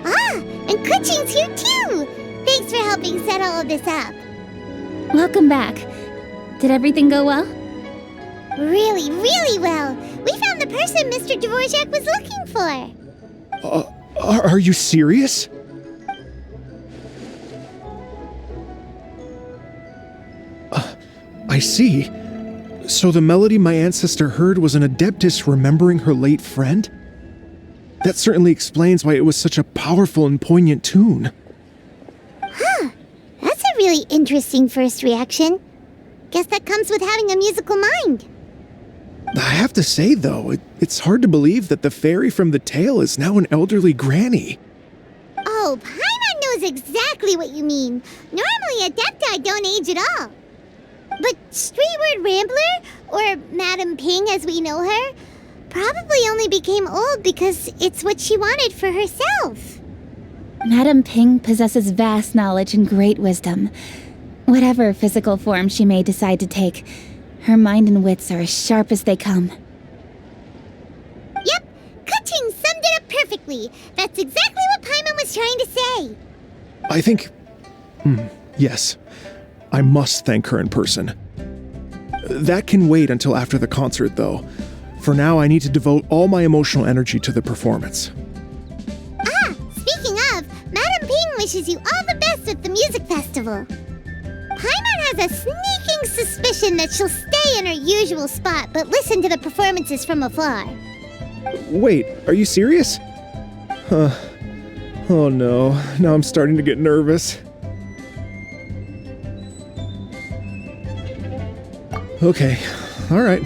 Ah, and Kuchin's here too! Thanks for helping set all of this up. Welcome back. Did everything go well? Really, really well. We found the person Mr. Dvorak was looking for. Are you serious? I see. So the melody my ancestor heard was an adeptus remembering her late friend? That certainly explains why it was such a powerful and poignant tune. Huh. That's a really interesting first reaction. Guess that comes with having a musical mind. I have to say, though, it's hard to believe that the fairy from the tale is now an elderly granny. Oh, Paimon knows exactly what you mean. Normally, Adepti don't age at all. But Streetward Rambler, or Madam Ping as we know her, probably only became old because it's what she wanted for herself. Madam Ping possesses vast knowledge and great wisdom. Whatever physical form she may decide to take, her mind and wits are as sharp as they come. Yep, Kuching summed it up perfectly. That's exactly what Paimon was trying to say. I think... yes. I must thank her in person. That can wait until after the concert, though. For now, I need to devote all my emotional energy to the performance. Speaking of, Madam Ping wishes you all the best at the music festival. Paimon has a sneaking suspicion that she'll stay in her usual spot but listen to the performances from afar. Wait, are you serious? Oh no, now I'm starting to get nervous. Okay, alright.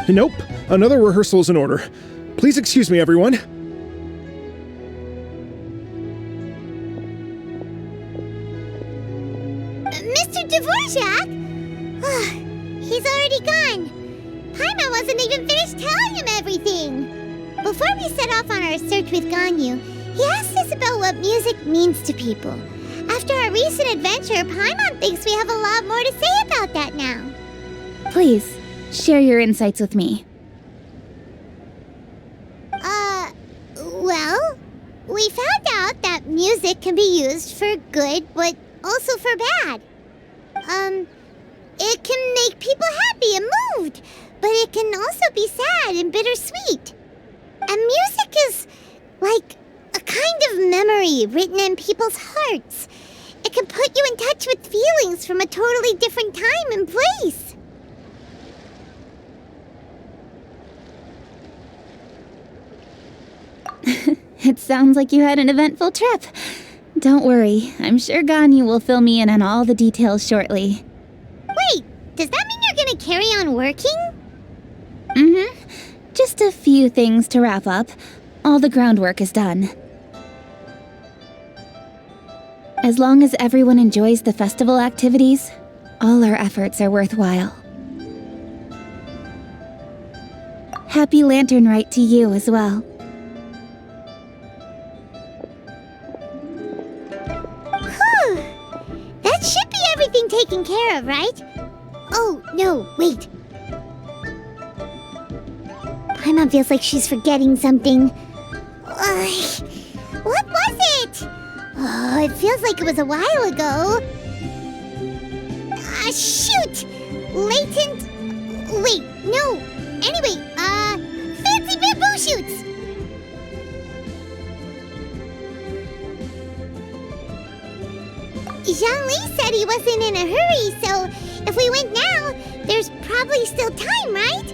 Nope, another rehearsal is in order. Please excuse me, everyone. Mr. Dvorak? He's already gone. Paimon wasn't even finished telling him everything. Before we set off on our search with Ganyu, he asked us about what music means to people. After our recent adventure, Paimon thinks we have a lot more to say about that now. Please, share your insights with me. Well, we found out that music can be used for good, but also for bad. It can make people happy and moved, but it can also be sad and bittersweet. And music is like a kind of memory written in people's hearts. It can put you in touch with feelings from a totally different time and place. It sounds like you had an eventful trip. Don't worry, I'm sure Ganyu will fill me in on all the details shortly. Wait, does that mean you're gonna carry on working? Just a few things to wrap up. All the groundwork is done. As long as everyone enjoys the festival activities, all our efforts are worthwhile. Happy Lantern Rite to you as well. That should be everything taken care of, right? Oh, no, wait. Paimon feels like she's forgetting something. What was it? Oh, it feels like it was a while ago. Shoot! Latent... Wait, no. Anyway, fancy bamboo shoots! Zhangli said he wasn't in a hurry, so if we went now, there's probably still time, right?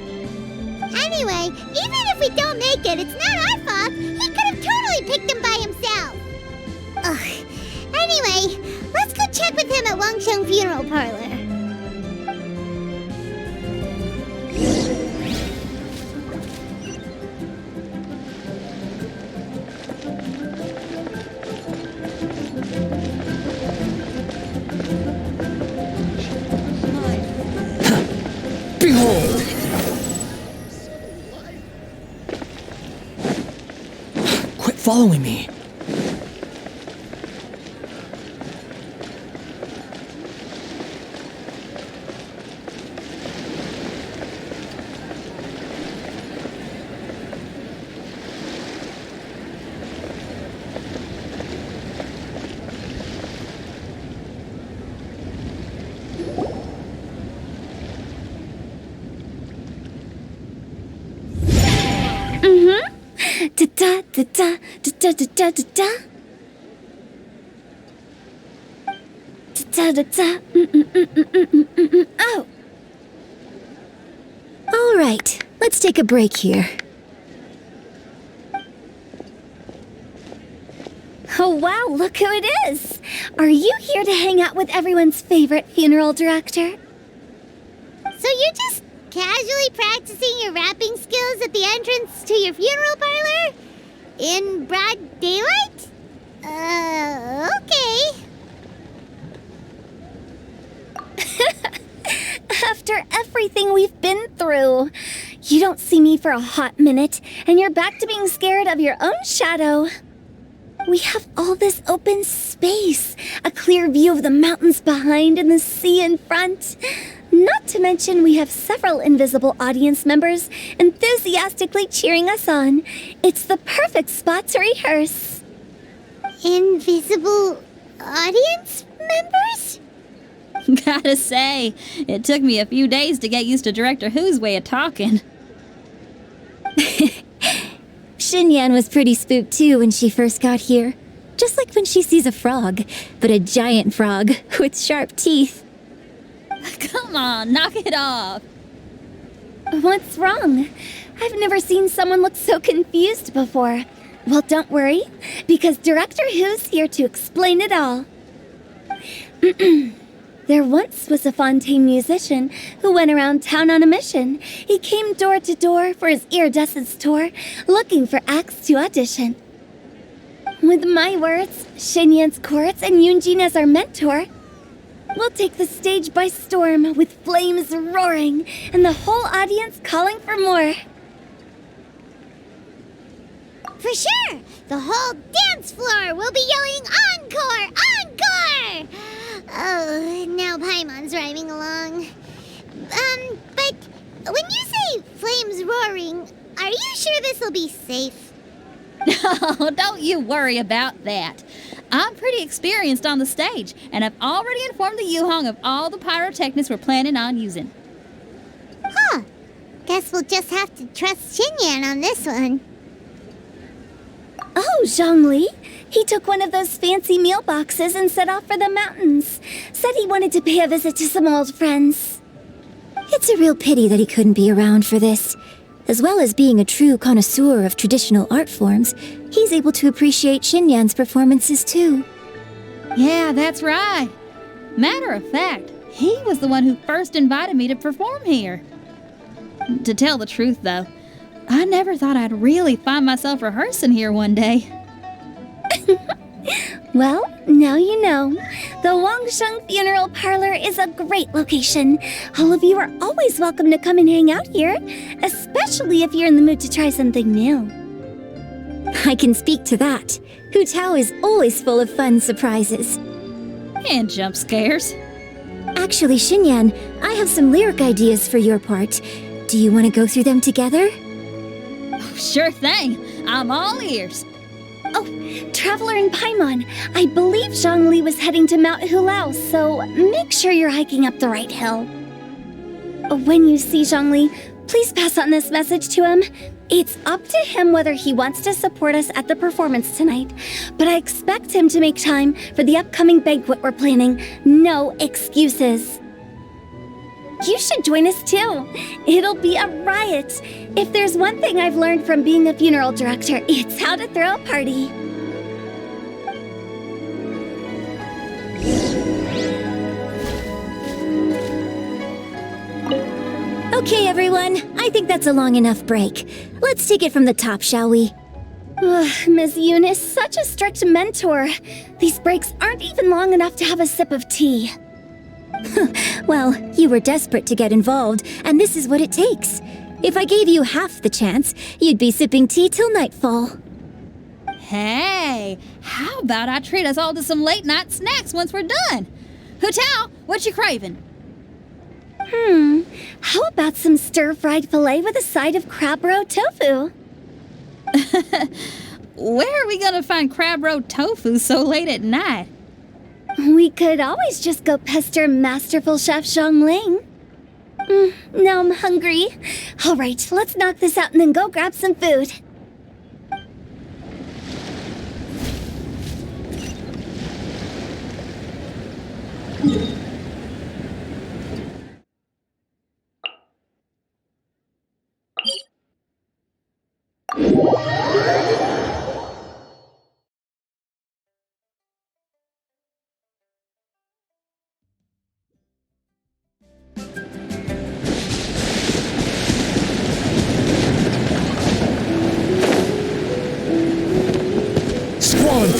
Anyway, even if we don't make it, it's not our fault. He could have totally picked them by himself. Ugh. Anyway, let's go check with him at Wangsheng Funeral Parlor. Behold! Quit following me. Da da da da da da da da da. Da da da. Oh. All right, let's take a break here. Oh wow, look who it is! Are you here to hang out with everyone's favorite funeral director? So you're just casually practicing your rapping skills at the entrance to your funeral parlor? In broad daylight? Okay. After everything we've been through, you don't see me for a hot minute, and you're back to being scared of your own shadow. We have all this open space, a clear view of the mountains behind and the sea in front. Not to mention we have several invisible audience members enthusiastically cheering us on. It's the perfect spot to rehearse. Invisible audience members? Gotta say, it took me a few days to get used to Director Who's way of talking. Xinyan was pretty spooked too when she first got here. Just like when she sees a frog, but a giant frog with sharp teeth. Come on, knock it off. What's wrong? I've never seen someone look so confused before. Well, don't worry, because Director Who's here to explain it all. There once was a Fontaine musician who went around town on a mission. He came door to door for his iridescence tour, looking for acts to audition. With my words, Xinyan's chorus, and Yunjin as our mentor, we'll take the stage by storm with flames roaring and the whole audience calling for more. For sure! The whole dance floor will be yelling encore! Encore! Oh, now Paimon's rhyming along. But when you say flames roaring, are you sure this'll be safe? No, don't you worry about that. I'm pretty experienced on the stage, and I've already informed the Yuhong of all the pyrotechnics we're planning on using. Huh. Guess we'll just have to trust Xinyan on this one. Oh, Zhongli. He took one of those fancy meal boxes and set off for the mountains. Said he wanted to pay a visit to some old friends. It's a real pity that he couldn't be around for this. As well as being a true connoisseur of traditional art forms, he's able to appreciate Xinyan's performances too. Yeah, that's right. Matter of fact, he was the one who first invited me to perform here. To tell the truth, though, I never thought I'd really find myself rehearsing here one day. Well, now you know. The Wangsheng Funeral Parlor is a great location. All of you are always welcome to come and hang out here, especially if you're in the mood to try something new. I can speak to that. Hu Tao is always full of fun surprises. And jump scares. Actually, Xinyan, I have some lyric ideas for your part. Do you want to go through them together? Sure thing. I'm all ears. Oh, Traveler and Paimon, I believe Zhongli was heading to Mount Hulao, so make sure you're hiking up the right hill. When you see Zhongli, please pass on this message to him. It's up to him whether he wants to support us at the performance tonight, but I expect him to make time for the upcoming banquet we're planning. No excuses. You should join us too. It'll be a riot. If there's one thing I've learned from being a funeral director, it's how to throw a party. Okay, everyone. I think that's a long enough break. Let's take it from the top, shall we? Ms. Eunice, such a strict mentor. These breaks aren't even long enough to have a sip of tea. Well, you were desperate to get involved, and this is what it takes. If I gave you half the chance, you'd be sipping tea till nightfall. Hey, how about I treat us all to some late-night snacks once we're done? Hu Tao, what you craving? How about some stir-fried filet with a side of crab roe tofu? Where are we gonna find crab roe tofu so late at night? We could always just go pester masterful chef Zhongling. Now I'm hungry. All right, let's knock this out and then go grab some food.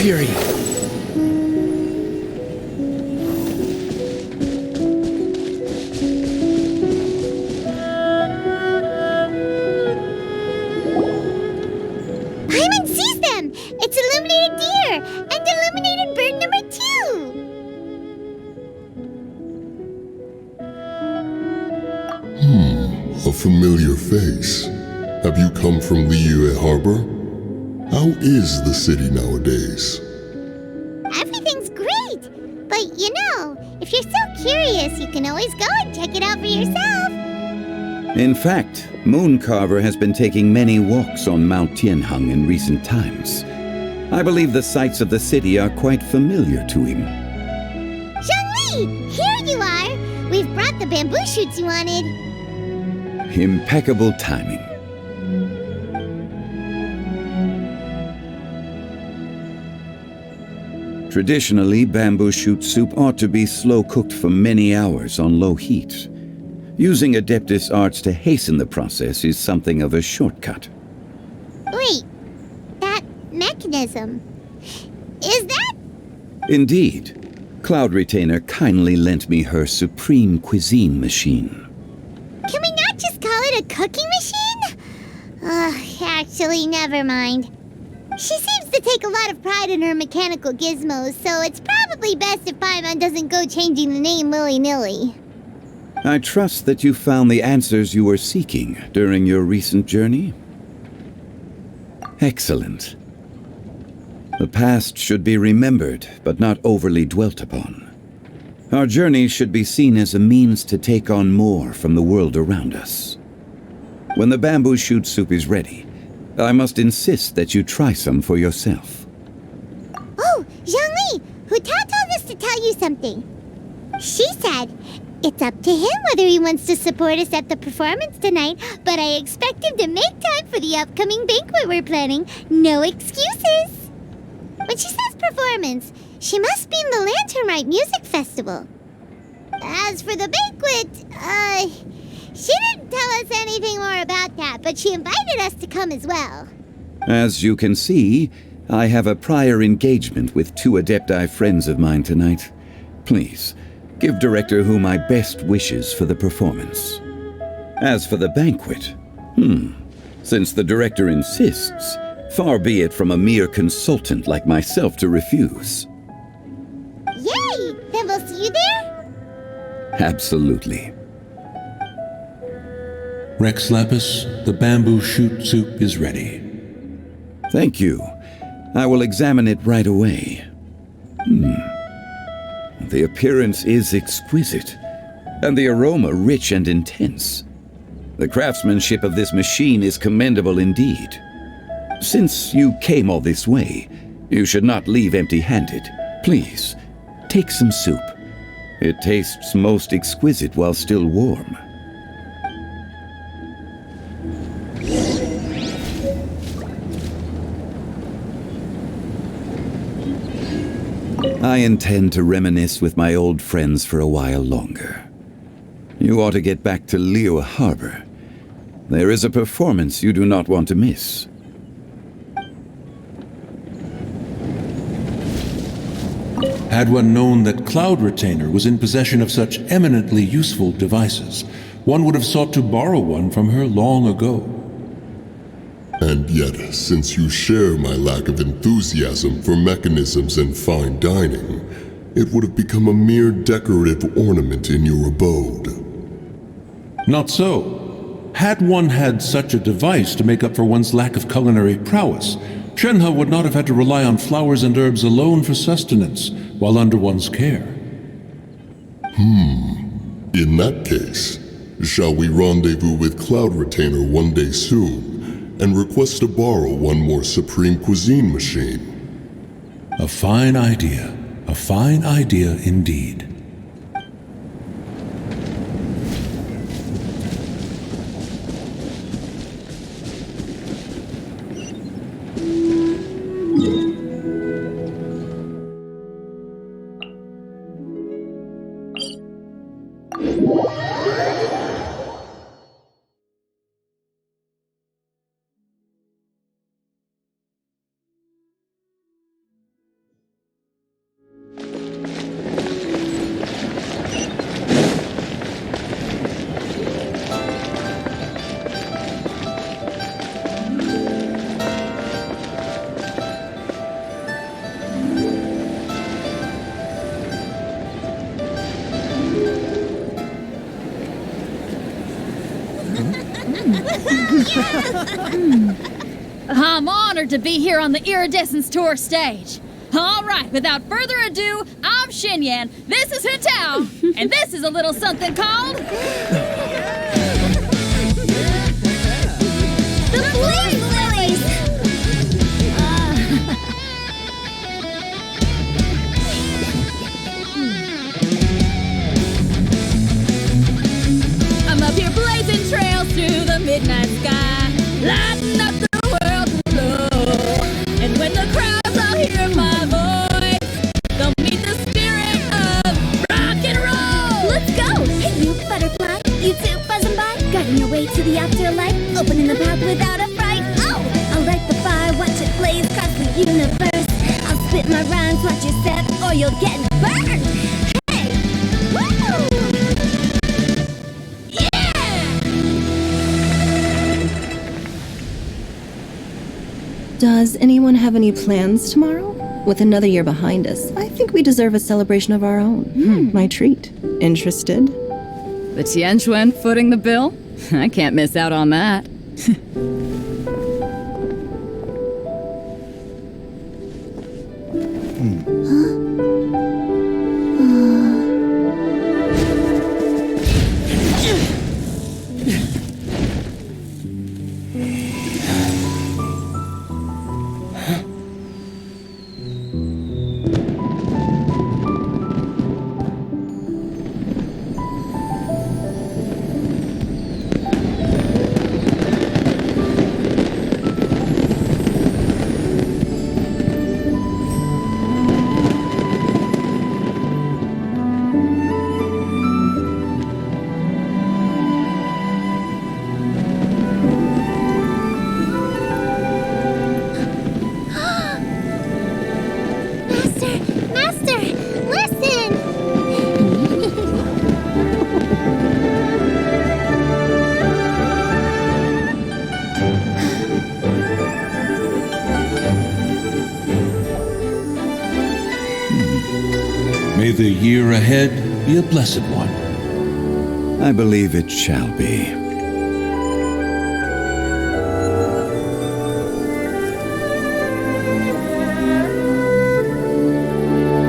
fury. Paimon sees them! It's illuminated deer! And illuminated bird number 2! A familiar face. Have you come from Liyue Harbor? How is the city nowadays? Everything's great! But if you're so curious, you can always go and check it out for yourself. In fact, Mooncarver has been taking many walks on Mount Tianheng in recent times. I believe the sights of the city are quite familiar to him. Zhongli! Here you are! We've brought the bamboo shoots you wanted. Impeccable timing. Traditionally, bamboo shoot soup ought to be slow-cooked for many hours on low heat. Using Adeptus arts to hasten the process is something of a shortcut. Wait, that mechanism, is that? Indeed. Cloud Retainer kindly lent me her supreme cuisine machine. Can we not just call it a cooking machine? Actually, never mind. She seems to take a lot of pride in her mechanical gizmos, so it's probably best if Paimon doesn't go changing the name willy-nilly. I trust that you found the answers you were seeking during your recent journey. Excellent. The past should be remembered, but not overly dwelt upon. Our journey should be seen as a means to take on more from the world around us. When the bamboo shoot soup is ready, I must insist that you try some for yourself. Oh, Zhongli! Hutao told us to tell you something. She said, it's up to him whether he wants to support us at the performance tonight, but I expect him to make time for the upcoming banquet we're planning. No excuses! When she says performance, she must mean the Lantern Rite Music Festival. As for the banquet, she didn't tell us anything more about that, but she invited us to come as well. As you can see, I have a prior engagement with 2 Adepti friends of mine tonight. Please, give Director Hu my best wishes for the performance. As for the banquet, since the Director insists, far be it from a mere consultant like myself to refuse. Yay! Then we'll see you there? Absolutely. Rex Lapis, the bamboo shoot soup is ready. Thank you. I will examine it right away. The appearance is exquisite, and the aroma rich and intense. The craftsmanship of this machine is commendable indeed. Since you came all this way, you should not leave empty-handed. Please, take some soup. It tastes most exquisite while still warm. I intend to reminisce with my old friends for a while longer. You ought to get back to Liyue Harbor. There is a performance you do not want to miss. Had one known that Cloud Retainer was in possession of such eminently useful devices, one would have sought to borrow one from her long ago. And yet, since you share my lack of enthusiasm for mechanisms and fine dining, it would have become a mere decorative ornament in your abode. Not so. Had one had such a device to make up for one's lack of culinary prowess, Shenhe would not have had to rely on flowers and herbs alone for sustenance while under one's care. In that case, shall we rendezvous with Cloud Retainer one day soon, and request to borrow one more Supreme Cuisine machine? A fine idea. A fine idea indeed. I'm honored to be here on the Iridescence Tour stage. All right, without further ado, I'm Xinyan, this is Hutao, and this is a little something called... The Blaze Lilies! I'm up here blazing trails through the midnight sky, lighting up the world below. And when the crowds all hear my voice, they'll meet the spirit of rock and roll. Let's go! Hey, you butterfly, you too buzzing by, guiding your way to the afterlife, opening the path without a fright. Oh, I'll light the fire, watch it blaze across the universe. I'll spit my rhymes, watch you step, or you'll get burned. Hey, woo! Does anyone have any plans tomorrow? With another year behind us, I think we deserve a celebration of our own. My treat. Interested? The Tianquan footing the bill? I can't miss out on that. Master, listen! May the year ahead be a blessed one. I believe it shall be.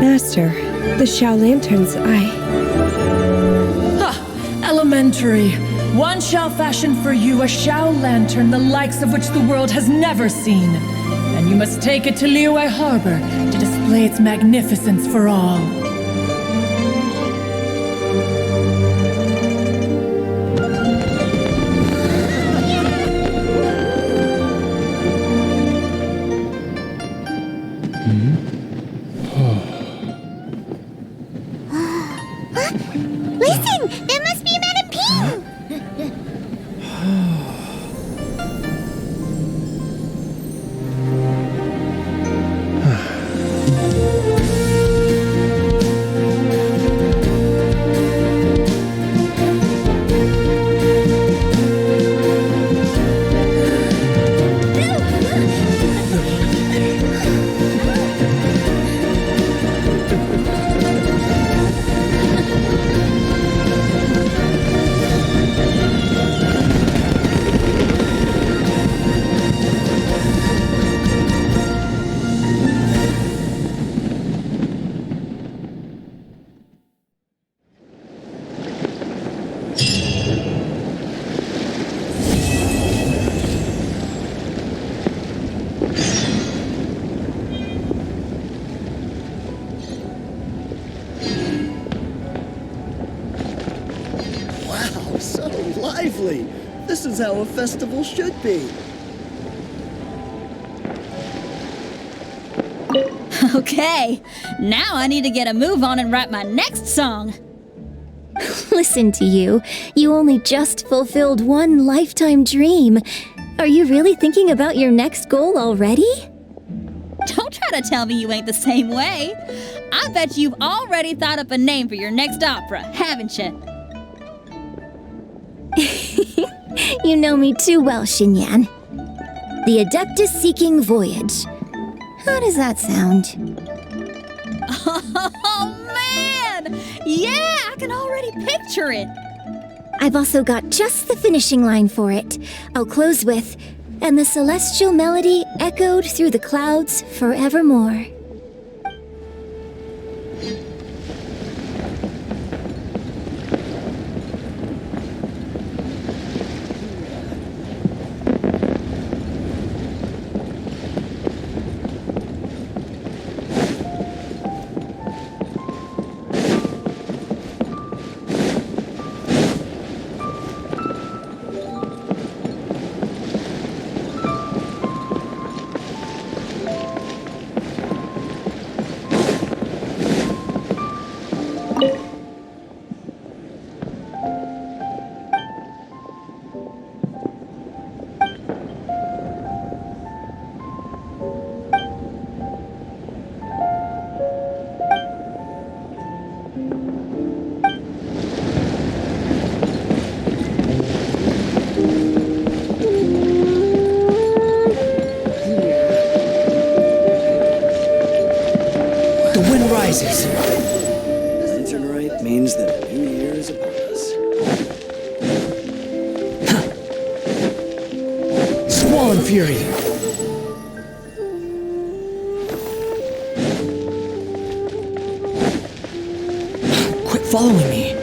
Master, the Shao Lanterns, Elementary. One shall fashion for you a Shao lantern the likes of which the world has never seen. And you must take it to Liyue Harbor to display its magnificence for all. Listen! That must be Madame Ping! Wow, so lively! This is how a festival should be. Okay, now I need to get a move on and write my next song. Listen to you. You only just fulfilled one lifetime dream. Are you really thinking about your next goal already? Don't try to tell me you ain't the same way. I bet you've already thought up a name for your next opera, haven't you? You know me too well, Xinyan. The Adeptus Seeking Voyage. How does that sound? Oh, man! Yeah, I can already picture it. I've also got just the finishing line for it. I'll close with, and the celestial melody echoed through the clouds forevermore. Rises. Lantern Rite means that a new year is upon us. Swollen Fury. Quit following me.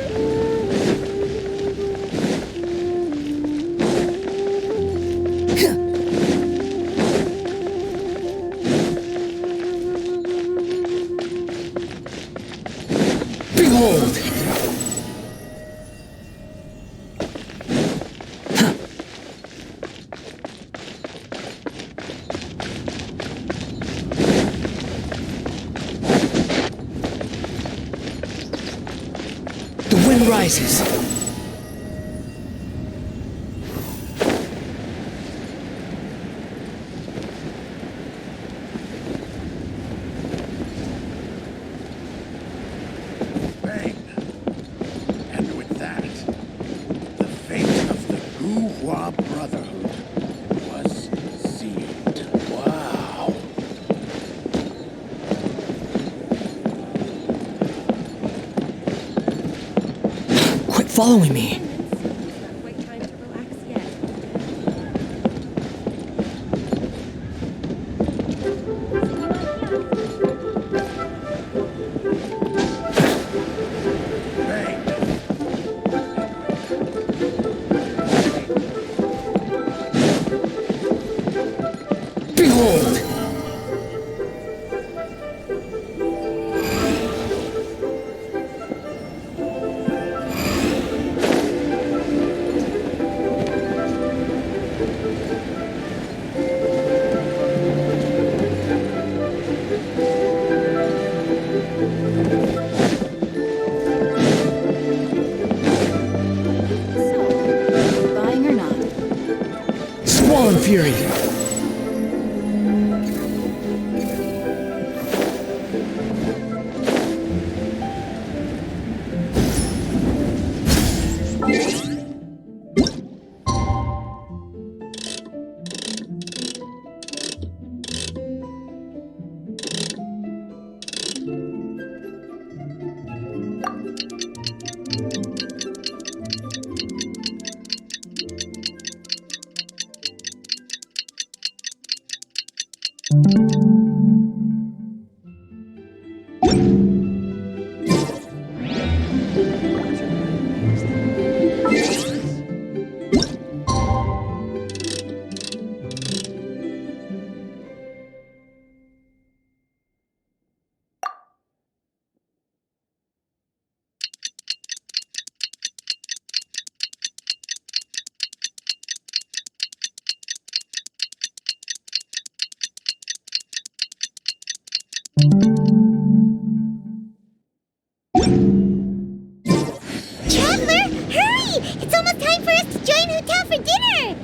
Behold! The wind rises. Following me. Behold! Swollen Fury! Traveler, hurry! It's almost time for us to join Hotel for dinner!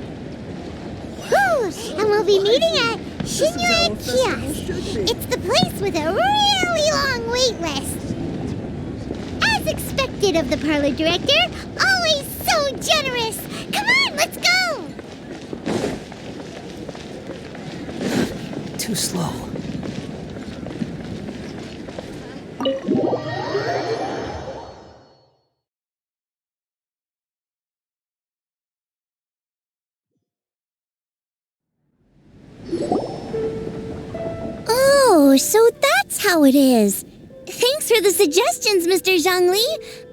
Woo! And we'll be meeting at Shinra Kiosk. It's the place with a really long wait list. As expected of the parlor director, always so generous! Come on, let's go! Too slow. Oh, so that's how it is. Thanks for the suggestions, Mr. Zhongli.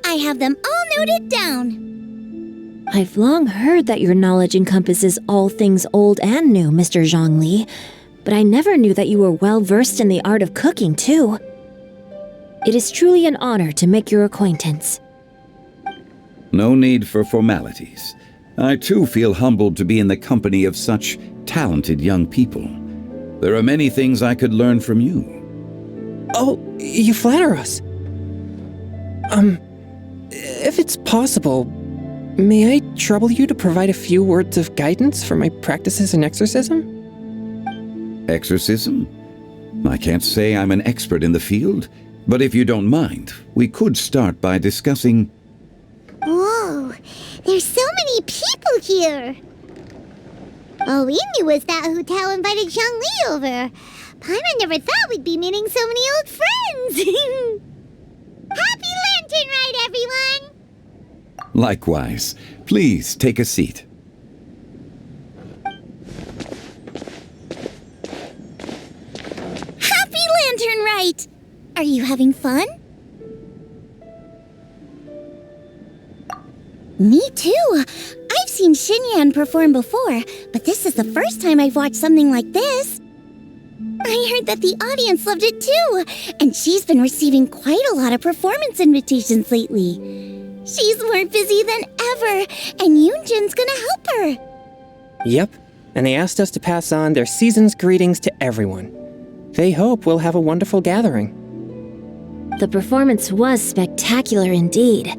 I have them all noted down. I've long heard that your knowledge encompasses all things old and new, Mr. Zhongli, but I never knew that you were well versed in the art of cooking, too. It is truly an honor to make your acquaintance. No need for formalities. I too feel humbled to be in the company of such talented young people. There are many things I could learn from you. Oh, you flatter us. If it's possible, may I trouble you to provide a few words of guidance for my practices in exorcism? Exorcism? I can't say I'm an expert in the field, but if you don't mind, we could start by discussing... Whoa, there's so many people here. All we knew was that Hu-Tao invited Zhongli over. Paimon never thought we'd be meeting so many old friends. Happy Lantern Rite, everyone! Likewise. Please take a seat. Happy Lantern Rite! Are you having fun? Me too. I've seen Xinyan perform before, but this is the first time I've watched something like this. I heard that the audience loved it too, and she's been receiving quite a lot of performance invitations lately. She's more busy than ever, and Yoonjin's gonna help her. Yep, and they asked us to pass on their season's greetings to everyone. They hope we'll have a wonderful gathering. The performance was spectacular indeed.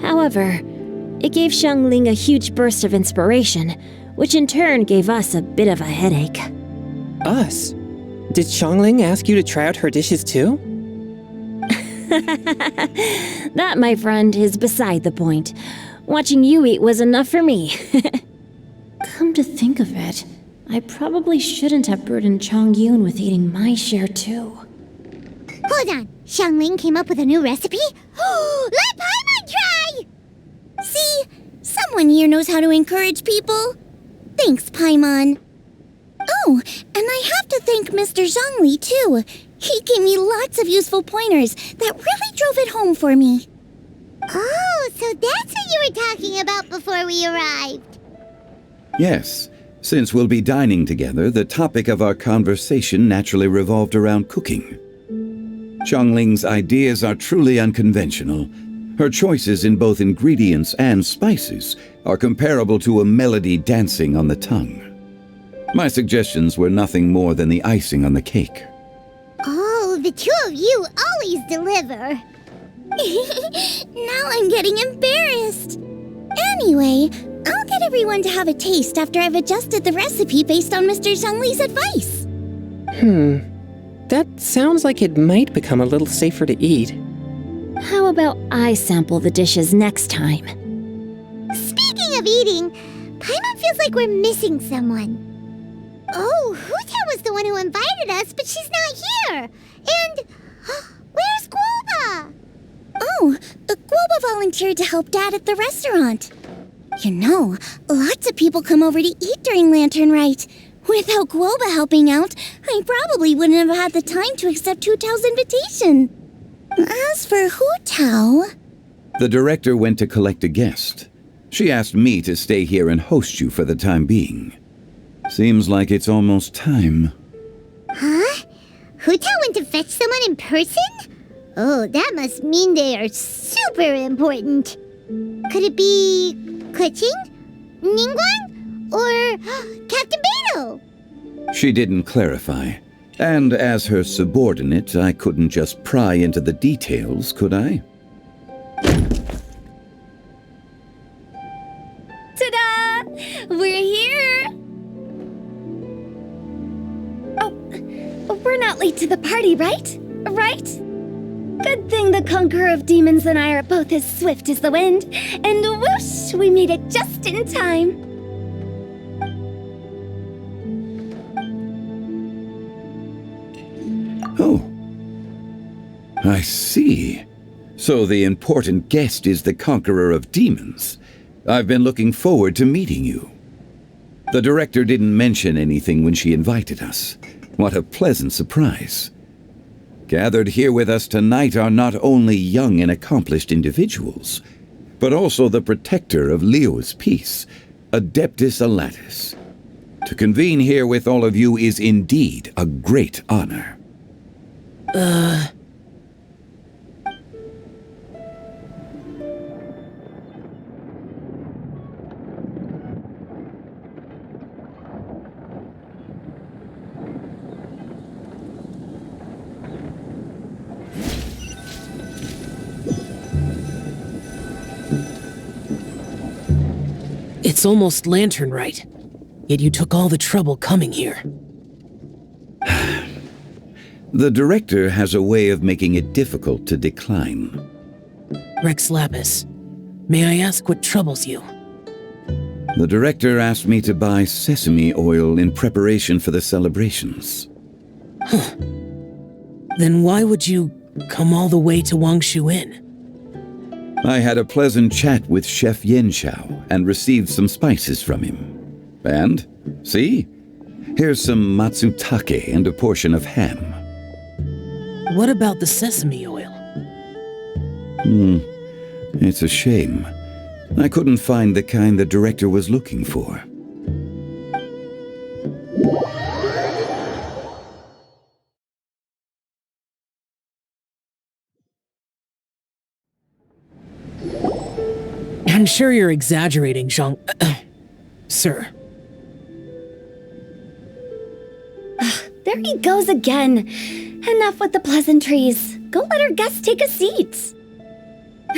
However, it gave Xiangling a huge burst of inspiration, which in turn gave us a bit of a headache. Us? Did Xiangling ask you to try out her dishes too? That, my friend, is beside the point. Watching you eat was enough for me. Come to think of it, I probably shouldn't have burdened Chongyun with eating my share too. Hold on, Xiangling came up with a new recipe? Let Paimon try! See? Someone here knows how to encourage people. Thanks, Paimon. Oh, and I have to thank Mr. Zhongli, too. He gave me lots of useful pointers that really drove it home for me. Oh, so that's what you were talking about before we arrived. Yes. Since we'll be dining together, the topic of our conversation naturally revolved around cooking. Xiangling's ideas are truly unconventional. Her choices in both ingredients and spices are comparable to a melody dancing on the tongue. My suggestions were nothing more than the icing on the cake. Oh, the two of you always deliver. Now I'm getting embarrassed. Anyway, I'll get everyone to have a taste after I've adjusted the recipe based on Mr. Zhongli's advice. That sounds like it might become a little safer to eat. How about I sample the dishes next time? Speaking of eating, Paimon feels like we're missing someone. Oh, Hu-Tao was the one who invited us, but she's not here. And where's Guoba? Oh, Guoba volunteered to help Dad at the restaurant. You know, lots of people come over to eat during Lantern Rite. Without Guoba helping out, I probably wouldn't have had the time to accept Hu-Tao's invitation. As for Hu-Tao... The director went to collect a guest. She asked me to stay here and host you for the time being. Seems like it's almost time. Huh? Hu-Tao went to fetch someone in person? Oh, that must mean they are super important. Could it be Keqing? Ningguang? Or Captain Beidou? She didn't clarify. And as her subordinate, I couldn't just pry into the details, could I? Ta-da! We're here! Oh, we're not late to the party, right? Right? Good thing the Conqueror of Demons and I are both as swift as the wind. And whoosh, we made it just in time. Oh. I see. So the important guest is the Conqueror of Demons. I've been looking forward to meeting you. The director didn't mention anything when she invited us. What a pleasant surprise. Gathered here with us tonight are not only young and accomplished individuals, but also the protector of Leo's peace, Adeptus Alatus. To convene here with all of you is indeed a great honor. It's almost lantern right, yet you took all the trouble coming here. The director has a way of making it difficult to decline. Rex Lapis, may I ask what troubles you? The director asked me to buy sesame oil in preparation for the celebrations. Huh. Then why would you come all the way to Wangshu Inn? I had a pleasant chat with Chef Yenchao and received some spices from him. And, see? Here's some matsutake and a portion of ham. What about the sesame oil? It's a shame. I couldn't find the kind the director was looking for. I'm sure you're exaggerating, Zhang... Sir. There he goes again. Enough with the pleasantries. Go let our guests take a seat.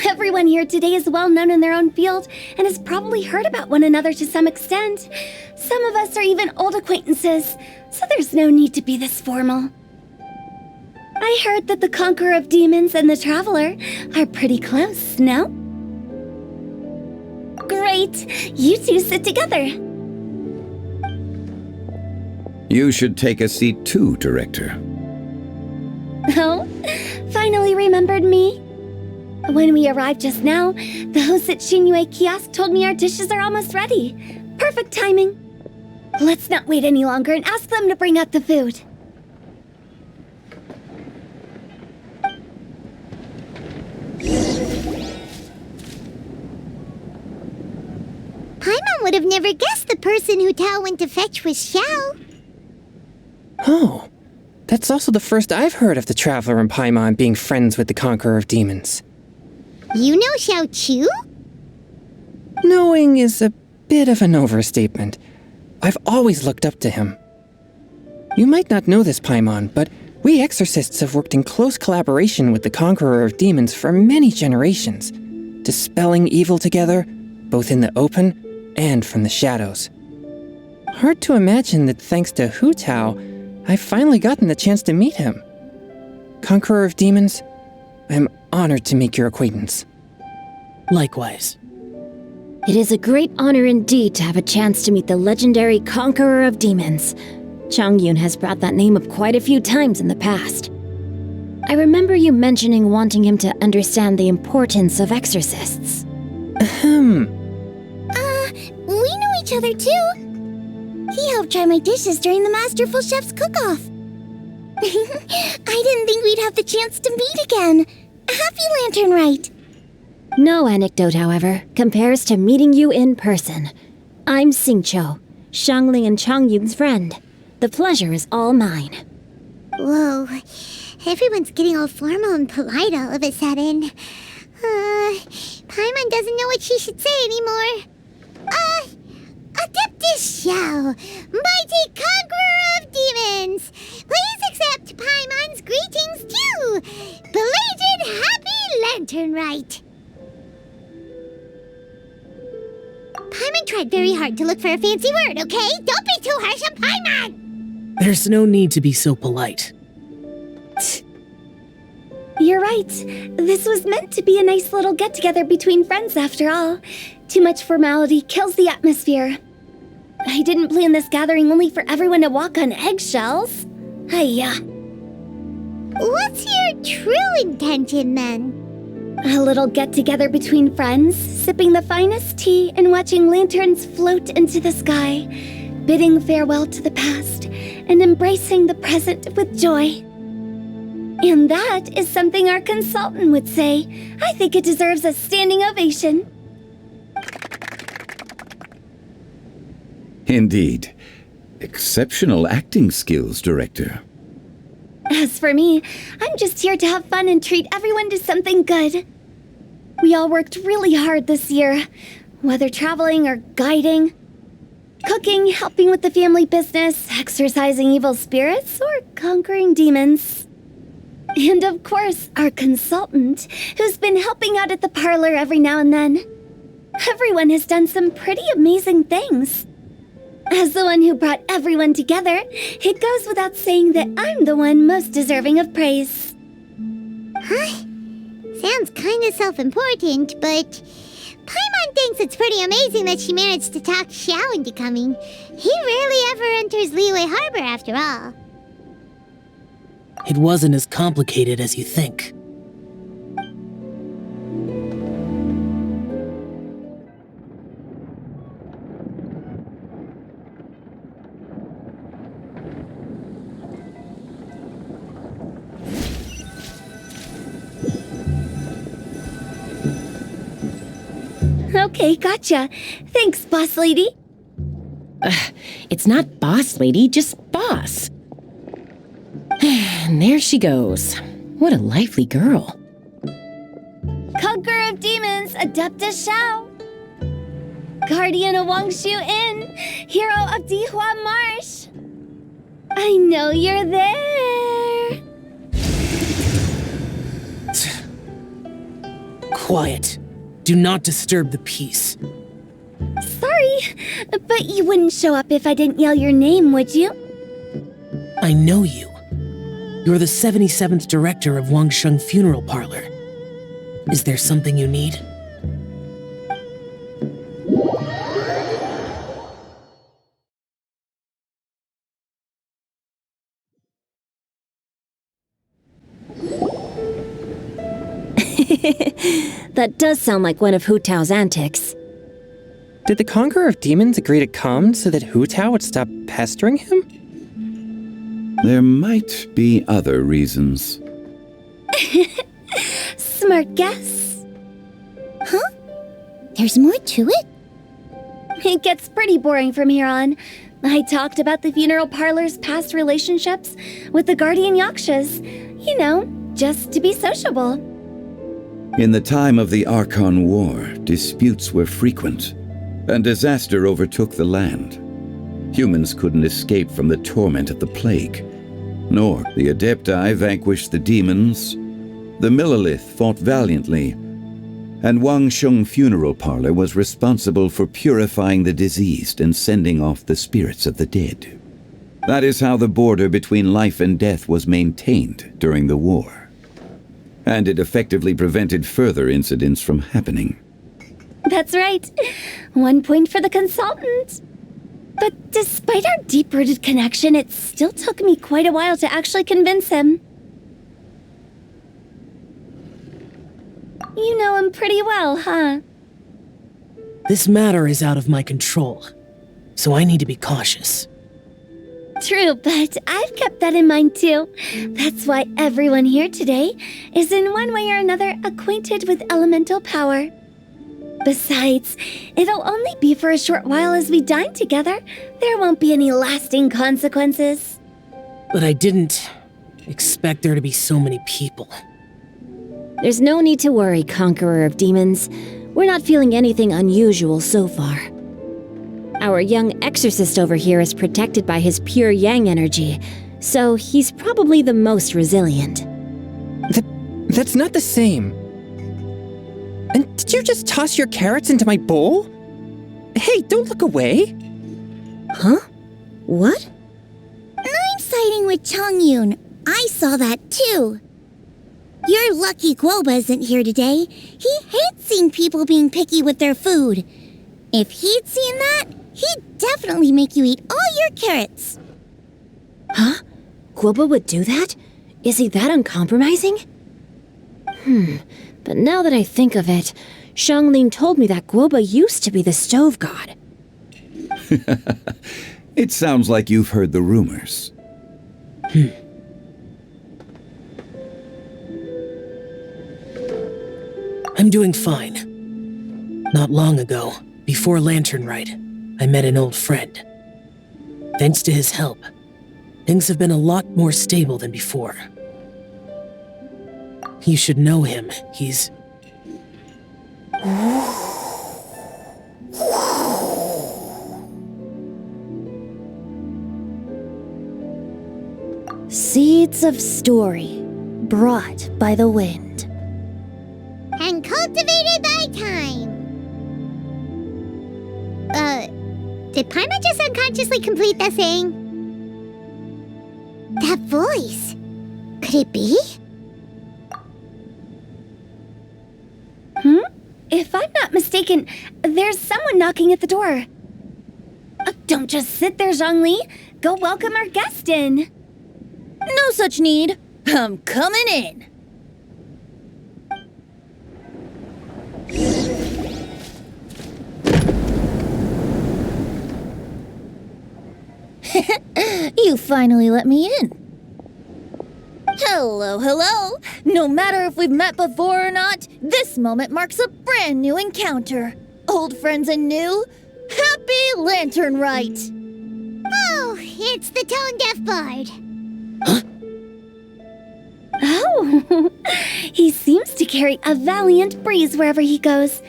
Everyone here today is well known in their own field and has probably heard about one another to some extent. Some of us are even old acquaintances, so there's no need to be this formal. I heard that the Conqueror of Demons and the Traveler are pretty close, no? Great! You two sit together. You should take a seat too, Director. Oh, finally remembered me? When we arrived just now, the host at Shinue Kiosk told me our dishes are almost ready. Perfect timing. Let's not wait any longer and ask them to bring out the food. Paimon would have never guessed the person who Tao went to fetch was Xiao. Oh, that's also the first I've heard of the Traveler and Paimon being friends with the Conqueror of Demons. You know Xiao Chu? Knowing is a bit of an overstatement. I've always looked up to him. You might not know this, Paimon, but we exorcists have worked in close collaboration with the Conqueror of Demons for many generations, dispelling evil together, both in the open and from the shadows. Hard to imagine that thanks to Hu Tao, I've finally gotten the chance to meet him. Conqueror of Demons, I'm honored to make your acquaintance. Likewise. It is a great honor indeed to have a chance to meet the legendary Conqueror of Demons. Changyun has brought that name up quite a few times in the past. I remember you mentioning wanting him to understand the importance of exorcists. We know each other too. He helped try my dishes during the Masterful Chef's cook-off. I didn't think we'd have the chance to meet again. Happy Lantern Rite. No anecdote, however, compares to meeting you in person. I'm Xingqiu, Shangling and Changyun's friend. The pleasure is all mine. Whoa, everyone's getting all formal and polite all of a sudden. Paimon doesn't know what she should say anymore. Adeptus Xiao, mighty Conqueror of Demons, please accept Paimon's greetings too. Belated Happy Lantern Rite. Paimon tried very hard to look for a fancy word, okay? Don't be too harsh on Paimon! There's no need to be so polite. You're right. This was meant to be a nice little get-together between friends after all. Too much formality kills the atmosphere. I didn't plan this gathering only for everyone to walk on eggshells. Hiya. What's your true intention then? A little get-together between friends, sipping the finest tea and watching lanterns float into the sky, bidding farewell to the past and embracing the present with joy. And that is something our consultant would say. I think it deserves a standing ovation. Indeed. Exceptional acting skills, Director. As for me, I'm just here to have fun and treat everyone to something good. We all worked really hard this year, whether traveling or guiding, cooking, helping with the family business, exorcising evil spirits, or conquering demons. And of course, our consultant, who's been helping out at the parlor every now and then. Everyone has done some pretty amazing things. As the one who brought everyone together, it goes without saying that I'm the one most deserving of praise. Huh? Sounds kinda self-important, but Paimon thinks it's pretty amazing that she managed to talk Xiao into coming. He rarely ever enters Liyue Harbor after all. It wasn't as complicated as you think. Okay, gotcha. Thanks, boss lady. It's not boss lady, just boss. And there she goes. What a lively girl. Conqueror of demons, Adeptus Xiao. Guardian of Wangshu Inn, hero of Dihua Marsh. I know you're there. Quiet. Do not disturb the peace. Sorry, but you wouldn't show up if I didn't yell your name, would you? I know you. You're the 77th director of Wangsheng Funeral Parlor. Is there something you need? That does sound like one of Hu Tao's antics. Did the Conqueror of Demons agree to come so that Hu Tao would stop pestering him? There might be other reasons. Smart guess. Huh? There's more to it? It gets pretty boring from here on. I talked about the funeral parlor's past relationships with the guardian yakshas. You know, just to be sociable. In the time of the Archon War, disputes were frequent, and disaster overtook the land. Humans couldn't escape from the torment of the plague, nor the Adepti vanquished the demons. The Millelith fought valiantly, and Wangsheng Funeral Parlor was responsible for purifying the diseased and sending off the spirits of the dead. That is how the border between life and death was maintained during the war. And it effectively prevented further incidents from happening. That's right. 1 point for the consultant. But despite our deep-rooted connection, it still took me quite a while to actually convince him. You know him pretty well, huh? This matter is out of my control, so I need to be cautious. True, but I've kept that in mind too. That's why everyone here today is in one way or another acquainted with elemental power. Besides, it'll only be for a short while as we dine together. There won't be any lasting consequences. But I didn't expect there to be so many people. There's no need to worry, Conqueror of Demons. We're not feeling anything unusual so far. Our young exorcist over here is protected by his pure yang energy, so he's probably the most resilient. That's not the same. And did you just toss your carrots into my bowl? Hey, don't look away. Huh? What? I'm siding with Chongyun. I saw that too. You're lucky Guoba isn't here today. He hates seeing people being picky with their food. If he'd seen that, he'd definitely make you eat all your carrots. Huh? Guoba would do that? Is he that uncompromising? But now that I think of it, Xiangling told me that Guoba used to be the stove god. It sounds like you've heard the rumors. I'm doing fine. Not long ago, before Lantern Rite, I met an old friend. Thanks to his help, things have been a lot more stable than before. You should know him. He's... Seeds of story, brought by the wind. And cultivated by time. Did Paimon just unconsciously complete that thing? That voice. Could it be? If I'm not mistaken, there's someone knocking at the door. Don't just sit there, Zhongli. Go welcome our guest in. No such need. I'm coming in. You finally let me in. Hello, hello. No matter if we've met before or not, this moment marks a brand new encounter. Old friends and new. Happy Lantern Rite. Oh, it's the tone-deaf bard. Oh, he seems to carry a valiant breeze wherever he goes.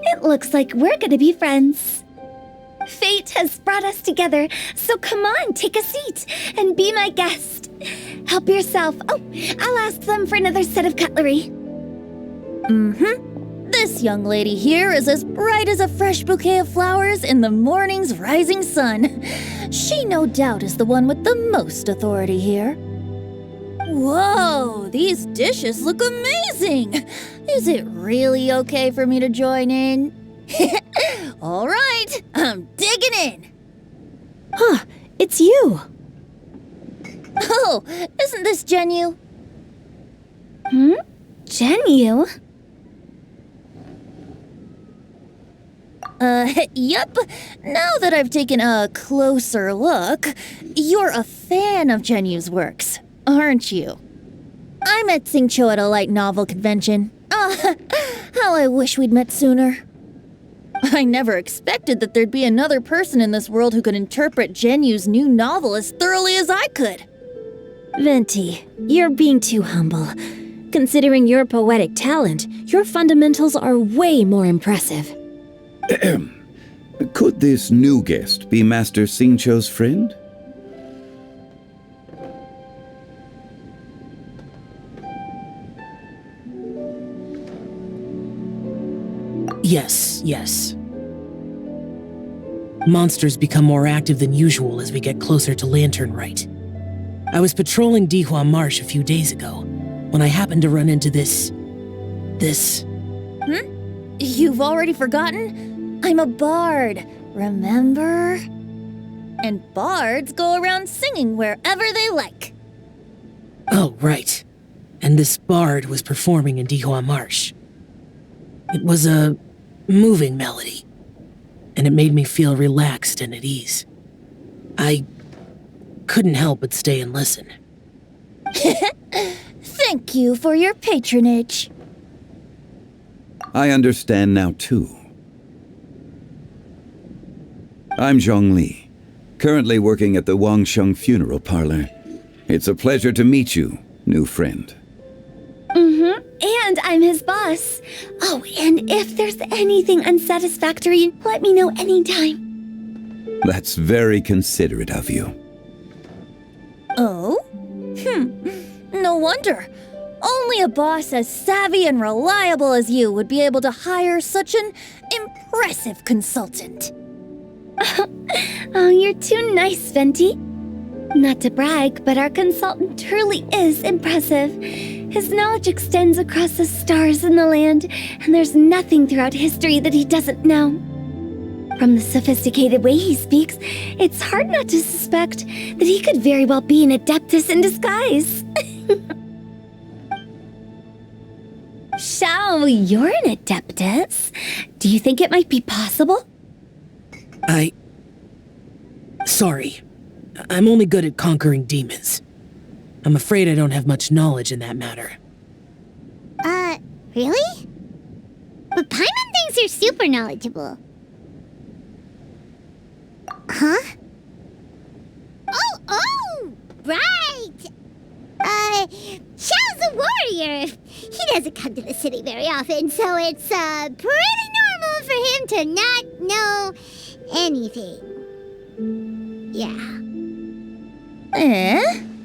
It looks like we're gonna be friends. Fate has brought us together, so come on, take a seat and be my guest. Help yourself. Oh, I'll ask them for another set of cutlery. This young lady here is as bright as a fresh bouquet of flowers in the morning's rising sun. She no doubt is the one with the most authority here. Whoa, these dishes look amazing! Is it really okay for me to join in? All right, I'm digging in. Huh, it's you. Oh, isn't this Genyu? Genyu? Yep. Now that I've taken a closer look, you're a fan of Genyu's works, aren't you? I met Xingqiu at a light novel convention. How I wish we'd met sooner. I never expected that there'd be another person in this world who could interpret Genyu's new novel as thoroughly as I could. Venti, you're being too humble. Considering your poetic talent, your fundamentals are way more impressive. Could this new guest be Master Xingqiu's friend? Yes. Monsters become more active than usual as we get closer to Lantern Rite. I was patrolling Dihua Marsh a few days ago, when I happened to run into this... You've already forgotten? I'm a bard, remember? And bards go around singing wherever they like. Oh, right. And this bard was performing in Dihua Marsh. It was a moving melody, and it made me feel relaxed and at ease. I couldn't help but stay and listen. Thank you for your patronage. I understand now, too. I'm Zhongli, currently working at the Wangsheng Funeral Parlor. It's a pleasure to meet you, new friend. And I'm his boss. Oh, and if there's anything unsatisfactory, let me know anytime. That's very considerate of you. Oh? No wonder. Only a boss as savvy and reliable as you would be able to hire such an impressive consultant. Oh, you're too nice, Venti. Not to brag, but our consultant truly is impressive. His knowledge extends across the stars and the land, and there's nothing throughout history that he doesn't know. From the sophisticated way he speaks, it's hard not to suspect that he could very well be an adeptus in disguise. Shao, you're an adeptus. Do you think it might be possible? Sorry. I'm only good at conquering demons. I'm afraid I don't have much knowledge in that matter. Really? But Paimon thinks you're super knowledgeable. Huh? Oh, right! Xiao's a warrior. He doesn't come to the city very often, so it's, pretty normal for him to not know anything. Yeah.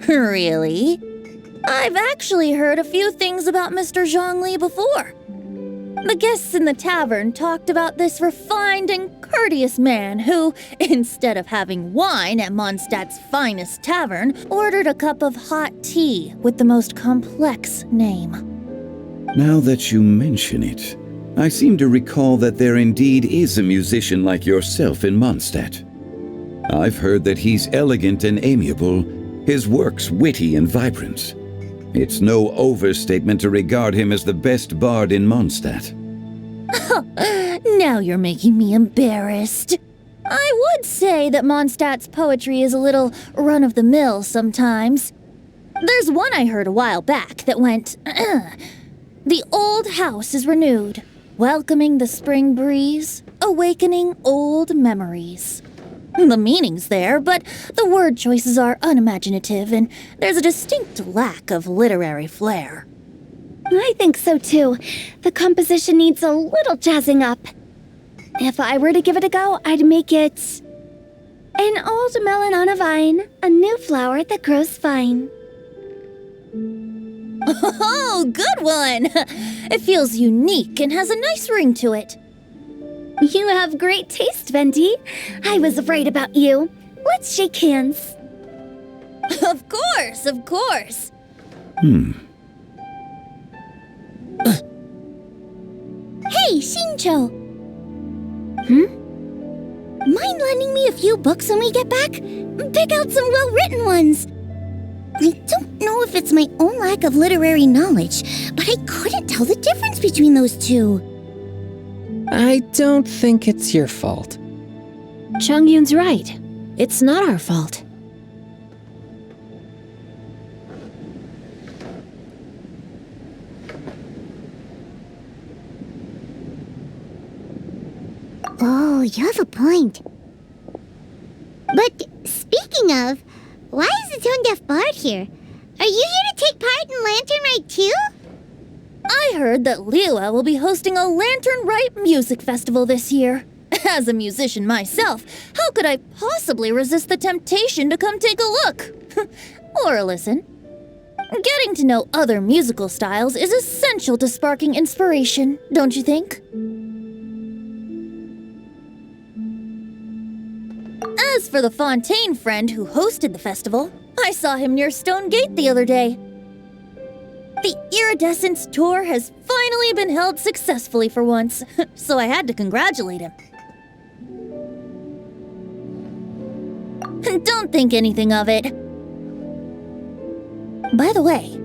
Really? I've actually heard a few things about Mr. Zhongli before. The guests in the tavern talked about this refined and courteous man who, instead of having wine at Mondstadt's finest tavern, ordered a cup of hot tea with the most complex name. Now that you mention it, I seem to recall that there indeed is a musician like yourself in Mondstadt. I've heard that he's elegant and amiable, his works witty and vibrant. It's no overstatement to regard him as the best bard in Mondstadt. Now you're making me embarrassed. I would say that Mondstadt's poetry is a little run-of-the-mill sometimes. There's one I heard a while back that went, "The old house is renewed, welcoming the spring breeze, awakening old memories." The meaning's there, but the word choices are unimaginative, and there's a distinct lack of literary flair. I think so too. The composition needs a little jazzing up. If I were to give it a go, I'd make it an old melon on a vine, a new flower that grows fine. Oh, good one! It feels unique and has a nice ring to it. You have great taste, Venti. I was right about you. Let's shake hands. Of course, of course. Hey, Shincho! Mind lending me a few books when we get back? Pick out some well-written ones. I don't know if it's my own lack of literary knowledge, but I couldn't tell the difference between those two. I don't think it's your fault. Chongyun's right. It's not our fault. Oh, you have a point. But speaking of, why is the tone-deaf bard here? Are you here to take part in Lantern Rite too? I heard that Liua will be hosting a Lantern Rite music festival this year. As a musician myself, how could I possibly resist the temptation to come take a look? Or listen. Getting to know other musical styles is essential to sparking inspiration, don't you think? As for the Fontaine friend who hosted the festival, I saw him near Stone Gate the other day. The Iridescence tour has finally been held successfully for once, so I had to congratulate him. Don't think anything of it. By the way,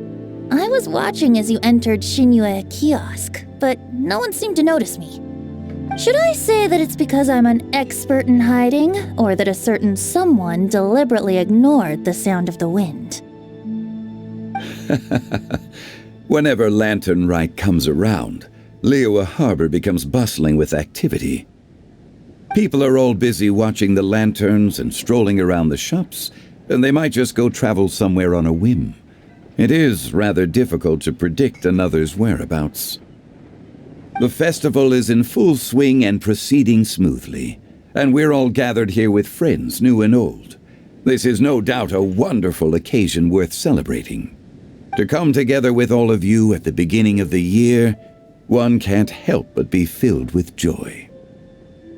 I was watching as you entered Shinyue Kiosk, but no one seemed to notice me. Should I say that it's because I'm an expert in hiding, or that a certain someone deliberately ignored the sound of the wind? Whenever Lantern Rite comes around, Liua Harbor becomes bustling with activity. People are all busy watching the lanterns and strolling around the shops, and they might just go travel somewhere on a whim. It is rather difficult to predict another's whereabouts. The festival is in full swing and proceeding smoothly, and we're all gathered here with friends, new and old. This is no doubt a wonderful occasion worth celebrating. To come together with all of you at the beginning of the year, one can't help but be filled with joy.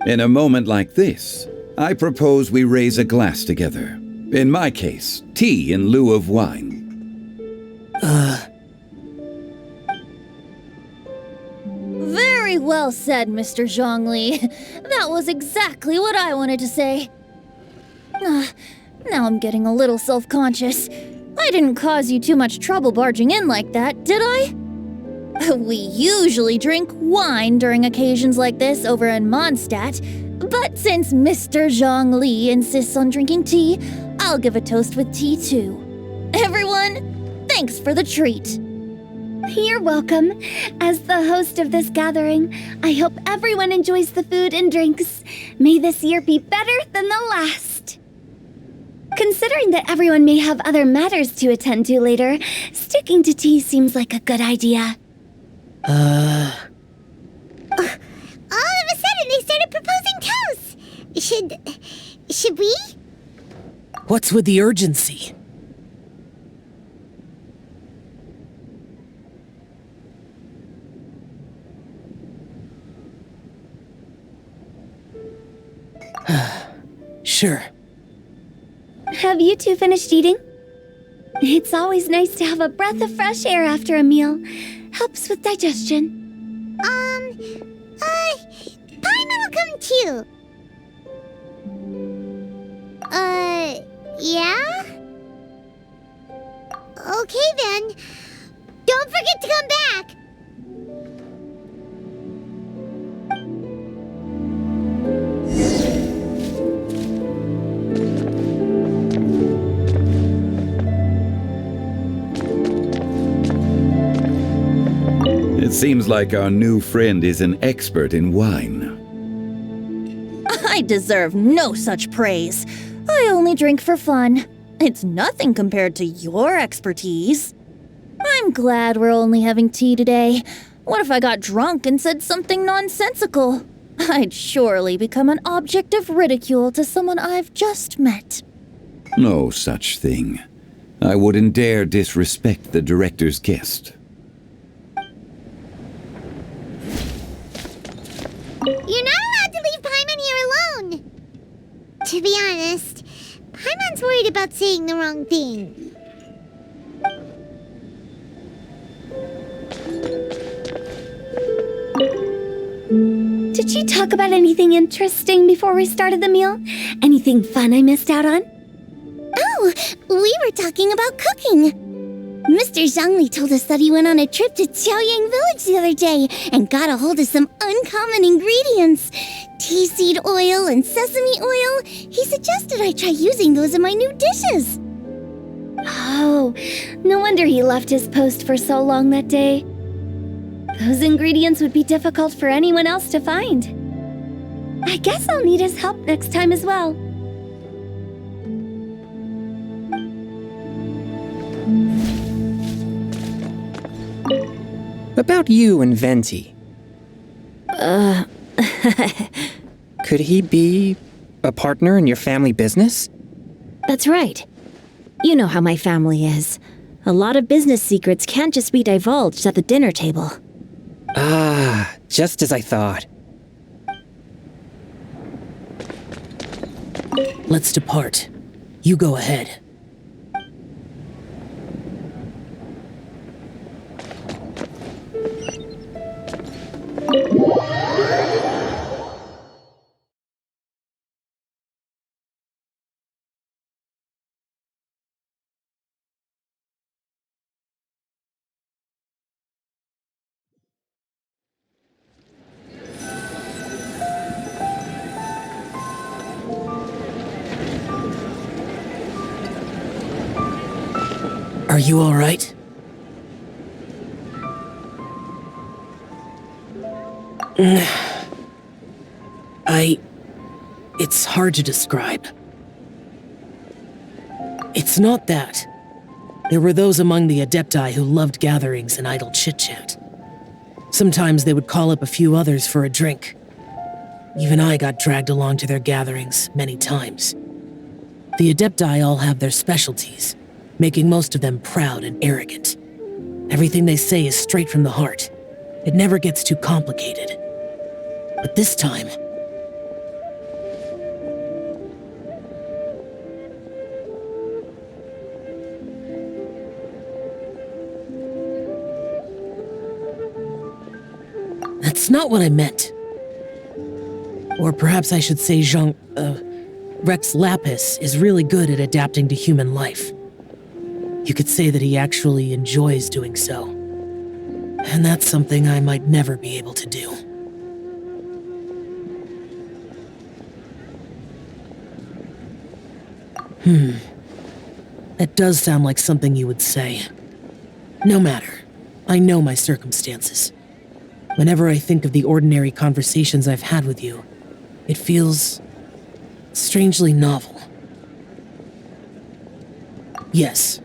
In a moment like this, I propose we raise a glass together. In my case, tea in lieu of wine. Very well said, Mr. Zhongli. That was exactly what I wanted to say. Now I'm getting a little self-conscious. I didn't cause you too much trouble barging in like that, did I? We usually drink wine during occasions like this over in Mondstadt, but since Mr. Zhongli insists on drinking tea, I'll give a toast with tea too. Everyone, thanks for the treat. You're welcome. As the host of this gathering, I hope everyone enjoys the food and drinks. May this year be better than the last. Considering that everyone may have other matters to attend to later, sticking to tea seems like a good idea. All of a sudden, they started proposing toasts. Should we? What's with the urgency? Sure. Have you two finished eating? It's always nice to have a breath of fresh air after a meal. Helps with digestion. Paimon will come too. Yeah? Okay then. Don't forget to come back. It seems like our new friend is an expert in wine. I deserve no such praise. I only drink for fun. It's nothing compared to your expertise. I'm glad we're only having tea today. What if I got drunk and said something nonsensical? I'd surely become an object of ridicule to someone I've just met. No such thing. I wouldn't dare disrespect the director's guest. You're not allowed to leave Paimon here alone. To be honest, Paimon's worried about saying the wrong thing. Did you talk about anything interesting before we started the meal? Anything fun I missed out on? Oh, we were talking about cooking. Mr. Zhongli told us that he went on a trip to Qiaoyang Village the other day and got a hold of some uncommon ingredients. Tea seed oil and sesame oil. He suggested I try using those in my new dishes. Oh, no wonder he left his post for so long that day. Those ingredients would be difficult for anyone else to find. I guess I'll need his help next time as well. About you and Venti. Could he be a partner in your family business? That's right. You know how my family is. A lot of business secrets can't just be divulged at the dinner table. Ah, just as I thought. Let's depart. You go ahead. Are you all right? It's hard to describe. It's not that. There were those among the Adepti who loved gatherings and idle chit-chat. Sometimes they would call up a few others for a drink. Even I got dragged along to their gatherings many times. The Adepti all have their specialties, making most of them proud and arrogant. Everything they say is straight from the heart. It never gets too complicated. But this time... That's not what I meant. Or perhaps I should say Rex Lapis is really good at adapting to human life. You could say that he actually enjoys doing so. And that's something I might never be able to do. That does sound like something you would say. No matter. I know my circumstances. Whenever I think of the ordinary conversations I've had with you, it feels strangely novel. Yes,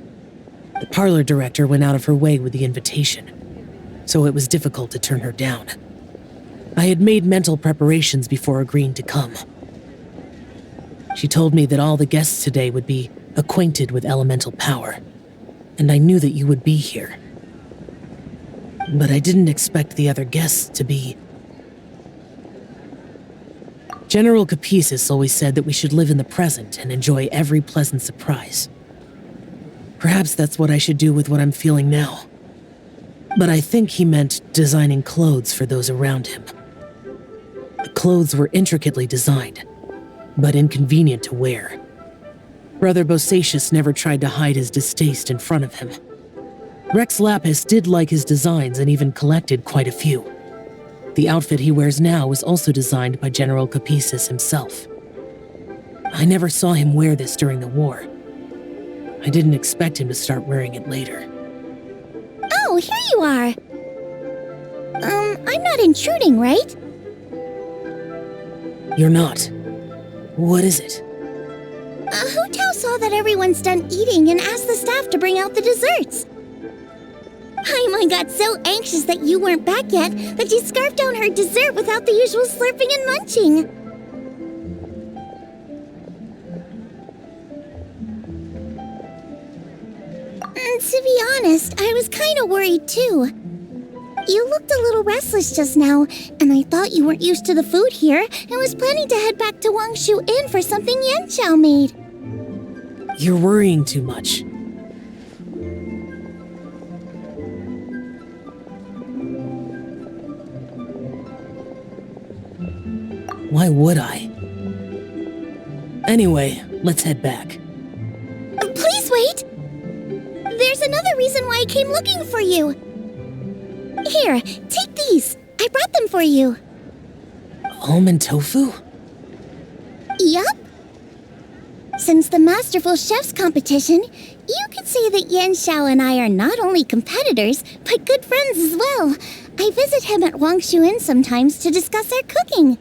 the parlor director went out of her way with the invitation, so it was difficult to turn her down. I had made mental preparations before agreeing to come. She told me that all the guests today would be acquainted with elemental power, and I knew that you would be here. But I didn't expect the other guests to be... General Capisis always said that we should live in the present and enjoy every pleasant surprise. Perhaps that's what I should do with what I'm feeling now. But I think he meant designing clothes for those around him. The clothes were intricately designed, but inconvenient to wear. Brother Bosacius never tried to hide his distaste in front of him. Rex Lapis did like his designs and even collected quite a few. The outfit he wears now was also designed by General Capisis himself. I never saw him wear this during the war. I didn't expect him to start wearing it later. Oh, here you are. I'm not intruding, right? You're not. What is it? Hu Tao saw that everyone's done eating and asked the staff to bring out the desserts. Paimon got so anxious that you weren't back yet that she scarfed down her dessert without the usual slurping and munching. To be honest, I was kind of worried too. You looked a little restless just now, and I thought you weren't used to the food here and was planning to head back to Wangshu Inn for something Yanxiao made. You're worrying too much. Why would I? Anyway, let's head back. Please wait! There's another reason why I came looking for you. Here, take these. I brought them for you. Almond tofu? Yup. Since the Masterful Chef's competition, you could say that Yanxiao and I are not only competitors, but good friends as well. I visit him at Wangshu Inn sometimes to discuss our cooking.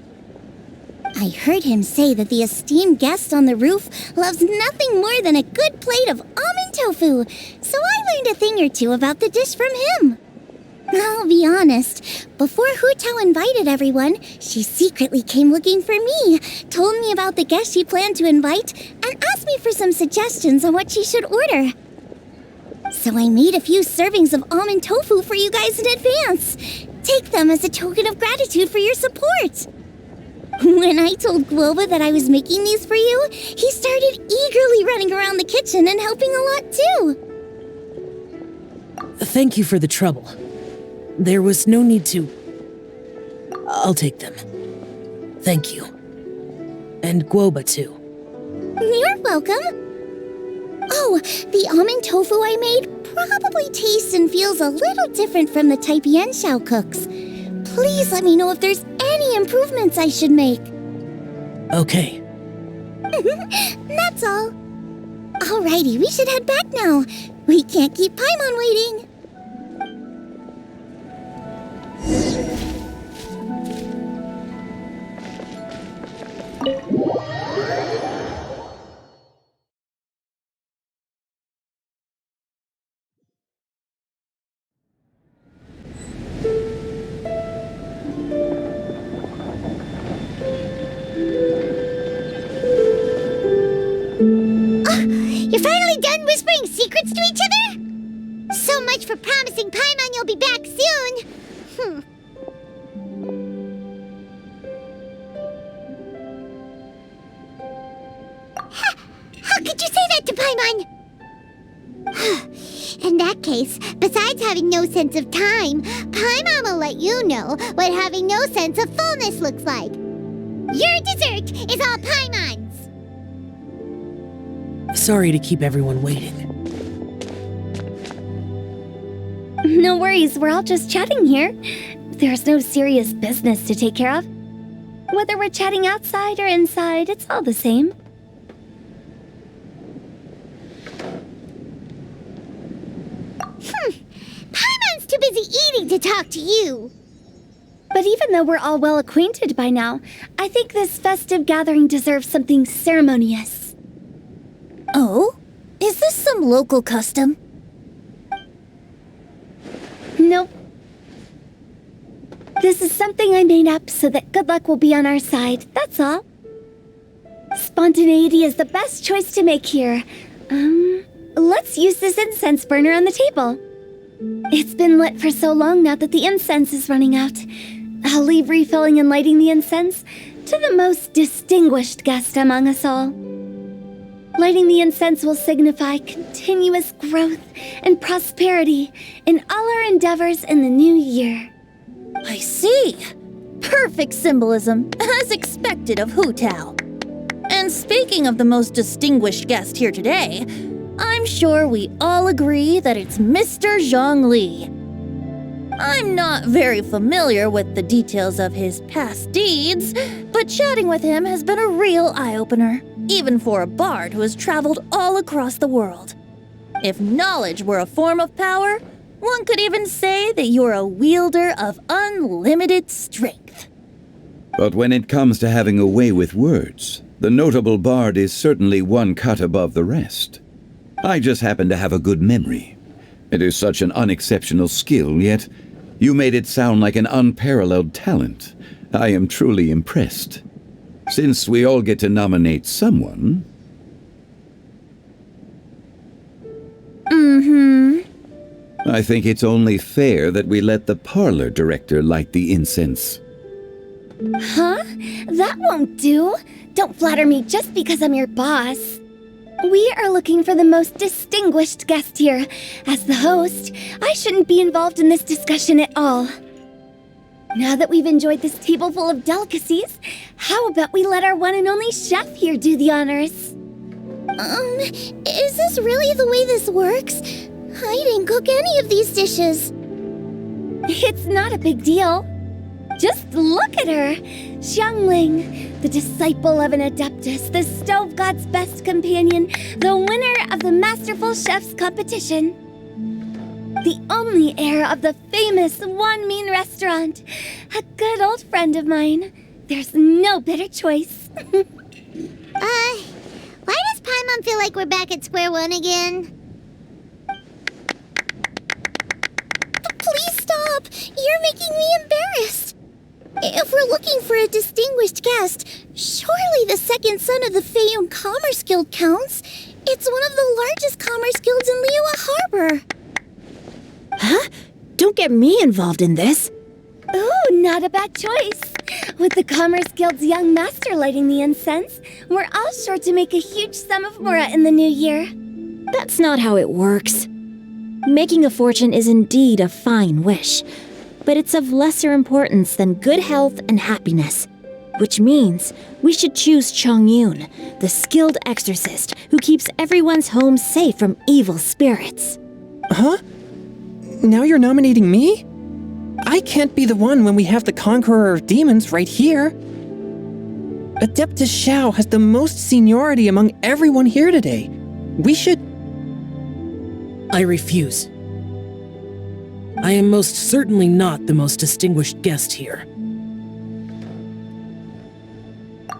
I heard him say that the esteemed guest on the roof loves nothing more than a good plate of almond tofu, so I learned a thing or two about the dish from him. I'll be honest, before Hu Tao invited everyone, she secretly came looking for me, told me about the guest she planned to invite, and asked me for some suggestions on what she should order. So I made a few servings of almond tofu for you guys in advance. Take them as a token of gratitude for your support. When I told Guoba that I was making these for you, he started eagerly running around the kitchen and helping a lot too. Thank you for the trouble. There was no need to... I'll take them. Thank you. And Guoba too. You're welcome. Oh, the almond tofu I made probably tastes and feels a little different from the type Yanxiao cooks. Please let me know if there's any improvements I should make. Okay. That's all. Alrighty, we should head back now. We can't keep Paimon waiting. You're finally done whispering secrets to each other? So much for promising Paimon you'll be back soon. How could you say that to Paimon? In that case, besides having no sense of time, Paimon will let you know what having no sense of fullness looks like. Your dessert is all Paimon's. Sorry to keep everyone waiting. No worries, we're all just chatting here. There's no serious business to take care of. Whether we're chatting outside or inside, it's all the same. Paimon's too busy eating to talk to you. But even though we're all well acquainted by now, I think this festive gathering deserves something ceremonious. Oh? Is this some local custom? Nope. This is something I made up so that good luck will be on our side, that's all. Spontaneity is the best choice to make here. Let's use this incense burner on the table. It's been lit for so long now that the incense is running out. I'll leave refilling and lighting the incense to the most distinguished guest among us all. Lighting the incense will signify continuous growth and prosperity in all our endeavors in the new year. I see. Perfect symbolism, as expected of Hu Tao. And speaking of the most distinguished guest here today, I'm sure we all agree that it's Mr. Zhongli. I'm not very familiar with the details of his past deeds, but chatting with him has been a real eye-opener, even for a bard who has traveled all across the world. If knowledge were a form of power, one could even say that you're a wielder of unlimited strength. But when it comes to having a way with words, the notable bard is certainly one cut above the rest. I just happen to have a good memory. It is such an unexceptional skill, yet you made it sound like an unparalleled talent. I am truly impressed. Since we all get to nominate someone... I think it's only fair that we let the parlor director light the incense. Huh? That won't do. Don't flatter me just because I'm your boss. We are looking for the most distinguished guest here. As the host, I shouldn't be involved in this discussion at all. Now that we've enjoyed this table full of delicacies, how about we let our one and only chef here do the honors? Is this really the way this works? I didn't cook any of these dishes. It's not a big deal. Just look at her! Xiangling, the disciple of an adeptus, the stove god's best companion, the winner of the Masterful Chef's competition. The only heir of the famous One Mean restaurant. A good old friend of mine. There's no better choice. Why does Paimon feel like we're back at square one again? Please stop! You're making me embarrassed! If we're looking for a distinguished guest, surely the second son of the Feiyun Commerce Guild counts. It's one of the largest commerce guilds in Liyue Harbor. Huh? Don't get me involved in this. Ooh, not a bad choice. With the Commerce Guild's young master lighting the incense, we're all sure to make a huge sum of mora in the new year. That's not how it works. Making a fortune is indeed a fine wish, but it's of lesser importance than good health and happiness, which means we should choose Chongyun, the skilled exorcist who keeps everyone's home safe from evil spirits. Huh? Now you're nominating me? I can't be the one when we have the Conqueror of Demons right here. Adeptus Shao has the most seniority among everyone here today. We should... I refuse. I am most certainly not the most distinguished guest here.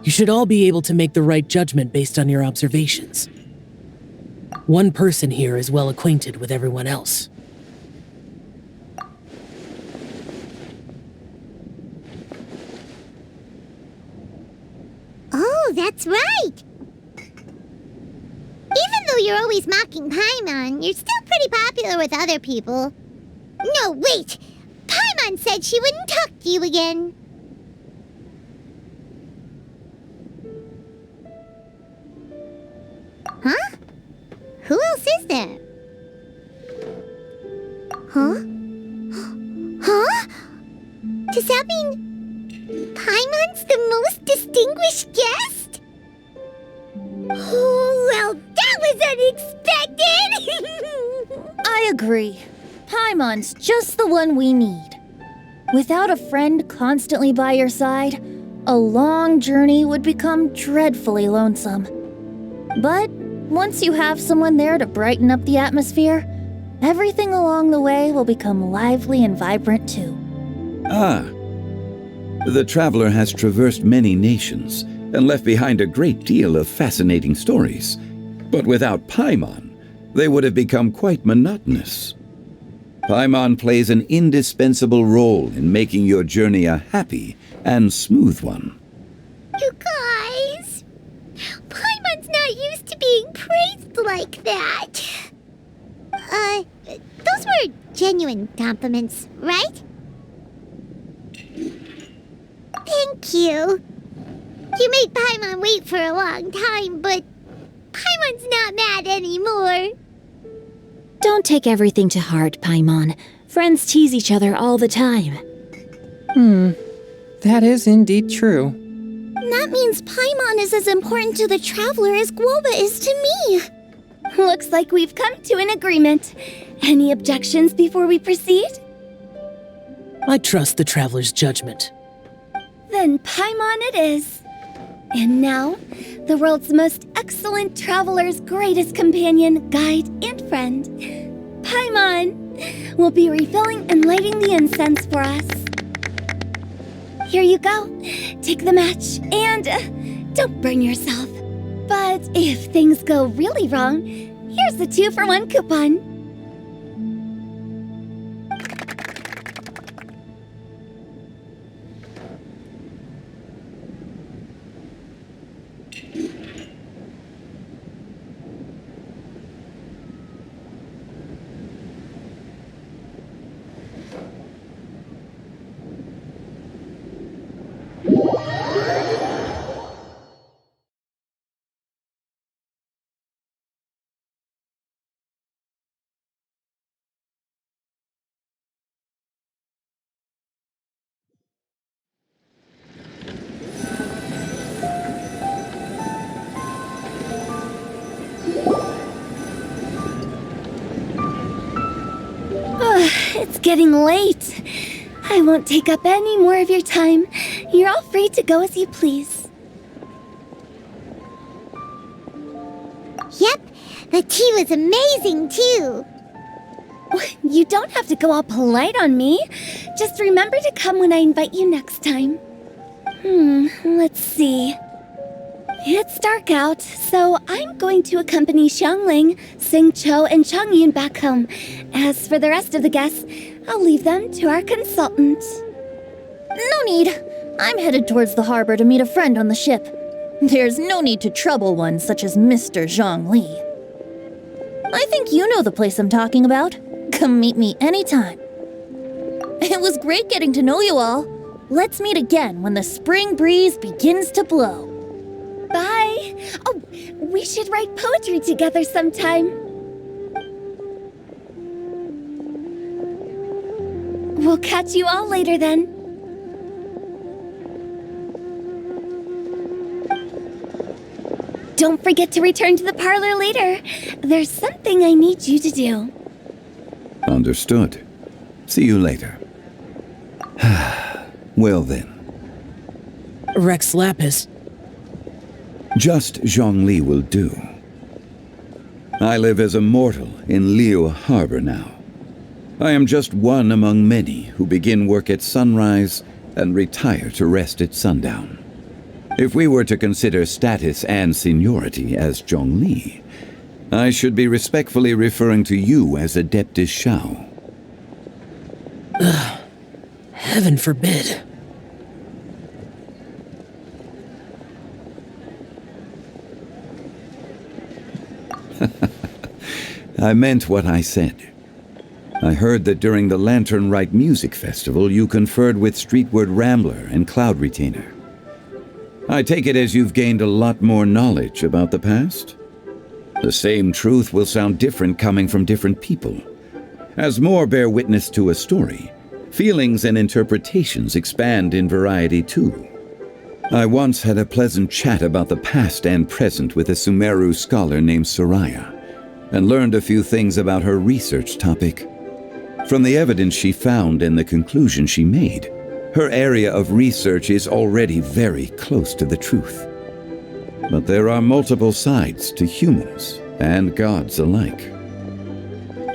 You should all be able to make the right judgment based on your observations. One person here is well acquainted with everyone else. Oh, that's right! Even though you're always mocking Paimon, you're still pretty popular with other people. No, wait! Paimon said she wouldn't talk to you again. Huh? Who else is there? Huh? Huh? Does that mean Paimon's the most distinguished guest? Oh, well, that was unexpected! I agree. Paimon's just the one we need. Without a friend constantly by your side, a long journey would become dreadfully lonesome. But once you have someone there to brighten up the atmosphere, everything along the way will become lively and vibrant too. Ah. The traveler has traversed many nations and left behind a great deal of fascinating stories. But without Paimon, they would have become quite monotonous. Paimon plays an indispensable role in making your journey a happy and smooth one. You guys, Paimon's not used to being praised like that. Those were genuine compliments, right? Thank you. You made Paimon wait for a long time, but Paimon's not mad anymore. Don't take everything to heart, Paimon. Friends tease each other all the time. That is indeed true. That means Paimon is as important to the traveler as Guoba is to me. Looks like we've come to an agreement. Any objections before we proceed? I trust the traveler's judgment. Then Paimon it is. And now, the world's most excellent traveler's greatest companion, guide, and friend, Paimon, will be refilling and lighting the incense for us. Here you go. Take the match and don't burn yourself. But if things go really wrong, here's the 2-for-1 coupon. It's getting late. I won't take up any more of your time. You're all free to go as you please. Yep, the tea was amazing too. You don't have to go all polite on me. Just remember to come when I invite you next time. Let's see. It's dark out, so I'm going to accompany Xiangling, Xingqiu, and Changyun back home. As for the rest of the guests, I'll leave them to our consultant. No need. I'm headed towards the harbor to meet a friend on the ship. There's no need to trouble one such as Mr. Zhongli. I think you know the place I'm talking about. Come meet me anytime. It was great getting to know you all. Let's meet again when the spring breeze begins to blow. Bye. Oh, we should write poetry together sometime. We'll catch you all later then. Don't forget to return to the parlor later. There's something I need you to do. Understood. See you later. Well then. Rex Lapis. Just Zhongli will do. I live as a mortal in Liu Harbor now. I am just one among many who begin work at sunrise and retire to rest at sundown. If we were to consider status and seniority as Zhongli, I should be respectfully referring to you as Adeptus Shao. Heaven forbid. I meant what I said. I heard that during the Lantern Rite Music Festival you conferred with Streetward Rambler and Cloud Retainer. I take it as you've gained a lot more knowledge about the past? The same truth will sound different coming from different people. As more bear witness to a story, feelings and interpretations expand in variety too. I once had a pleasant chat about the past and present with a Sumeru scholar named Soraya, and learned a few things about her research topic. From the evidence she found and the conclusion she made, her area of research is already very close to the truth. But there are multiple sides to humans and gods alike.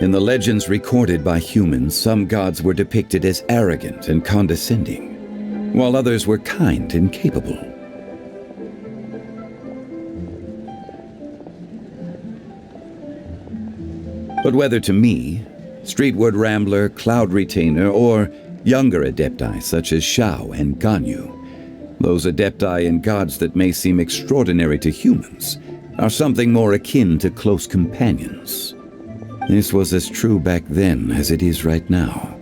In the legends recorded by humans, some gods were depicted as arrogant and condescending, while others were kind and capable. But whether to me, Streetward Rambler, Cloud Retainer, or younger adepti such as Shao and Ganyu, those adepti and gods that may seem extraordinary to humans are something more akin to close companions. This was as true back then as it is right now.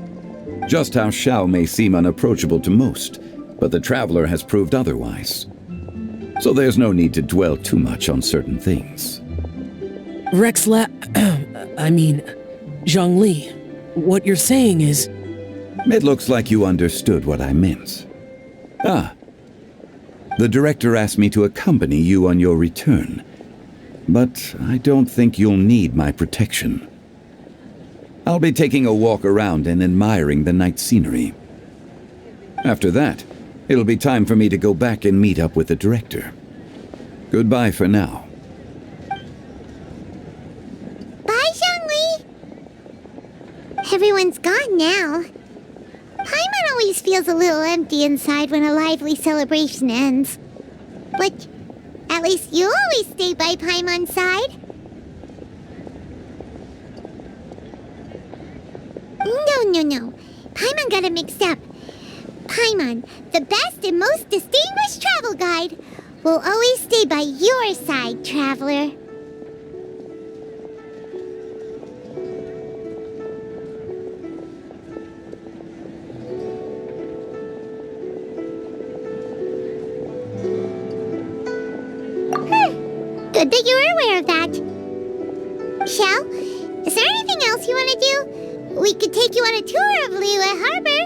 Just how Shao may seem unapproachable to most, but the Traveler has proved otherwise. So there's no need to dwell too much on certain things. Zhongli, what you're saying is... It looks like you understood what I meant. The director asked me to accompany you on your return, but I don't think you'll need my protection. I'll be taking a walk around and admiring the night scenery. After that, it'll be time for me to go back and meet up with the director. Goodbye for now. Bye, Zhongli! Everyone's gone now. Paimon always feels a little empty inside when a lively celebration ends. But at least you always stay by Paimon's side. No. Paimon got it mixed up. Paimon, the best and most distinguished travel guide, will always stay by your side, traveler. Good that you were aware of that. Shell, is there anything else you want to do? We could take you on a tour of Liyue Harbor.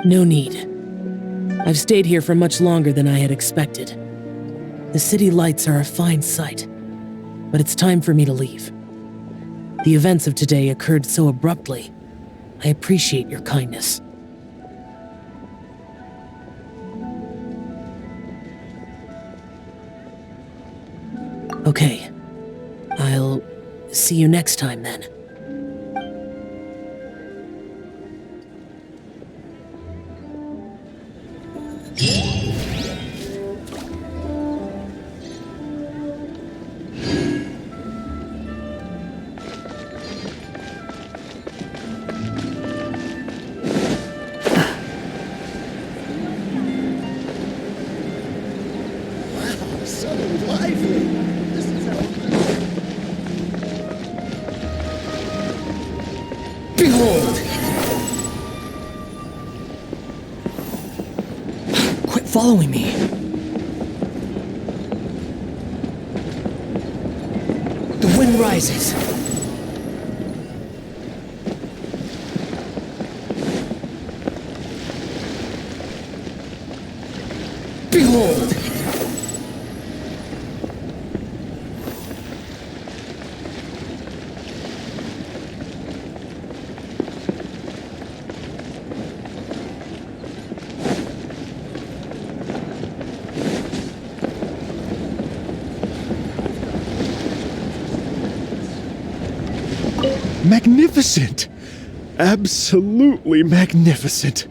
No need. I've stayed here for much longer than I had expected. The city lights are a fine sight, but it's time for me to leave. The events of today occurred so abruptly. I appreciate your kindness. Okay. I'll see you next time then. Wow, so lively. This is how... Behold! Quit following me. The wind rises. Behold! Magnificent! Absolutely magnificent!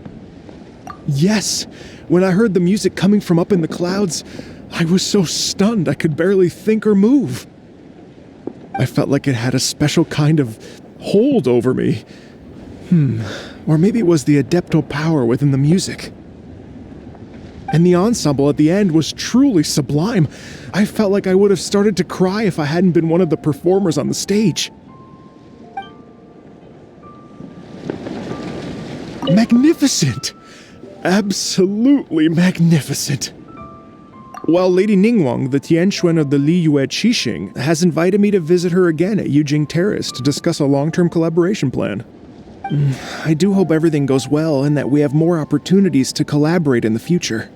Yes, when I heard the music coming from up in the clouds, I was so stunned I could barely think or move. I felt like it had a special kind of hold over me. Or maybe it was the adeptal power within the music. And the ensemble at the end was truly sublime. I felt like I would have started to cry if I hadn't been one of the performers on the stage. Magnificent! Absolutely magnificent! Well, Lady Ningguang, the Tianquan of the Liyue Qixing, has invited me to visit her again at Yujing Terrace to discuss a long-term collaboration plan. I do hope everything goes well and that we have more opportunities to collaborate in the future.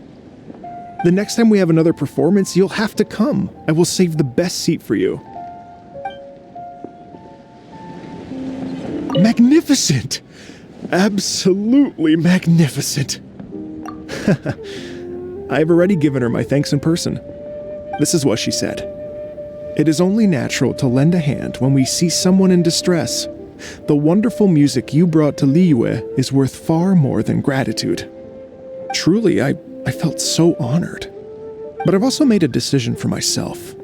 The next time we have another performance, you'll have to come. I will save the best seat for you. Magnificent! Absolutely magnificent! I've already given her my thanks in person. This is what she said. It is only natural to lend a hand when we see someone in distress. The wonderful music you brought to Liyue is worth far more than gratitude. Truly, I felt so honored. But I've also made a decision for myself.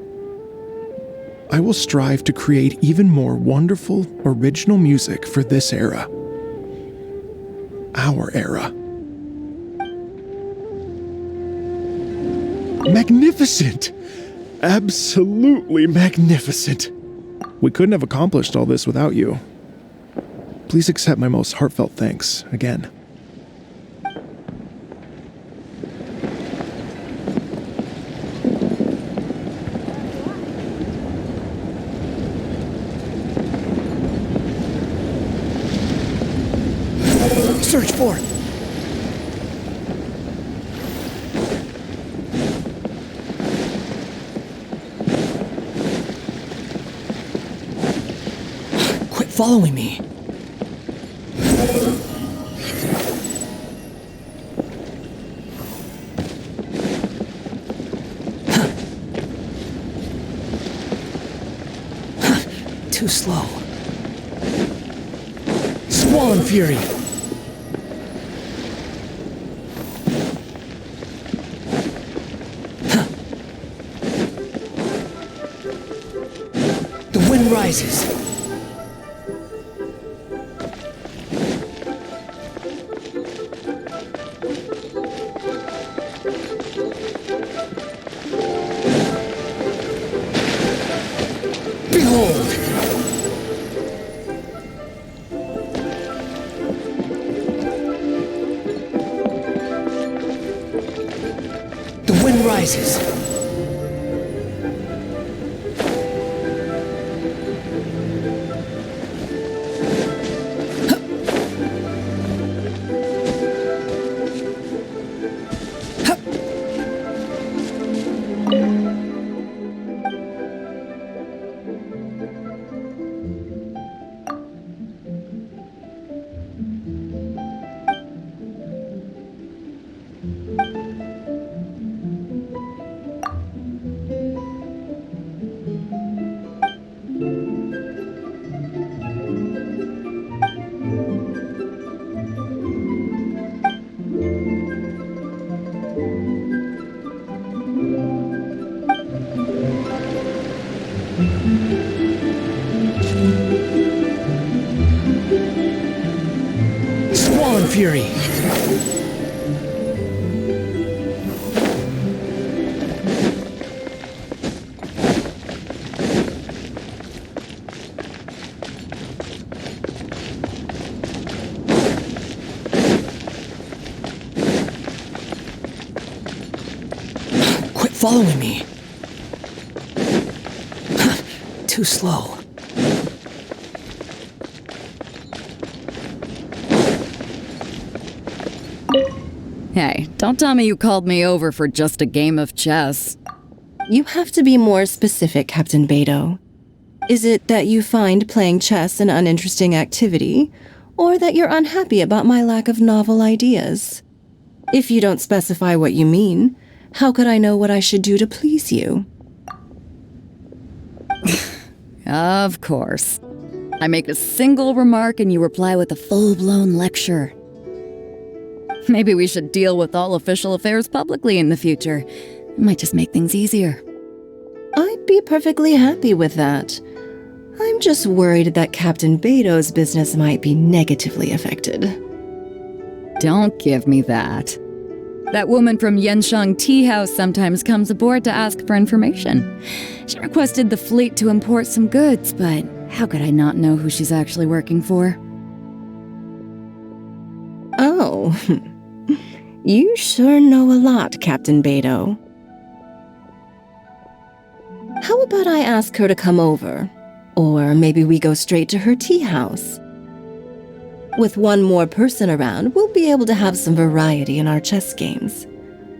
I will strive to create even more wonderful, original music for this era. Our era. Magnificent! Absolutely magnificent! We couldn't have accomplished all this without you. Please accept my most heartfelt thanks again. Search for it. Quit following me. Too slow. Squall and Fury. The wind rises. Behold! The wind rises. Squall and Fury. Quit following me. Too slow. Hey, don't tell me you called me over for just a game of chess. You have to be more specific, Captain Beto. Is it that you find playing chess an uninteresting activity, or that you're unhappy about my lack of novel ideas? If you don't specify what you mean, how could I know what I should do to please you? Of course. I make a single remark and you reply with a full-blown lecture. Maybe we should deal with all official affairs publicly in the future. It might just make things easier. I'd be perfectly happy with that. I'm just worried that Captain Beto's business might be negatively affected. Don't give me that. That woman from Yenshang Tea House sometimes comes aboard to ask for information. She requested the fleet to import some goods, but how could I not know who she's actually working for? Oh, you sure know a lot, Captain Beto. How about I ask her to come over? Or maybe we go straight to her tea house. With one more person around, we'll be able to have some variety in our chess games.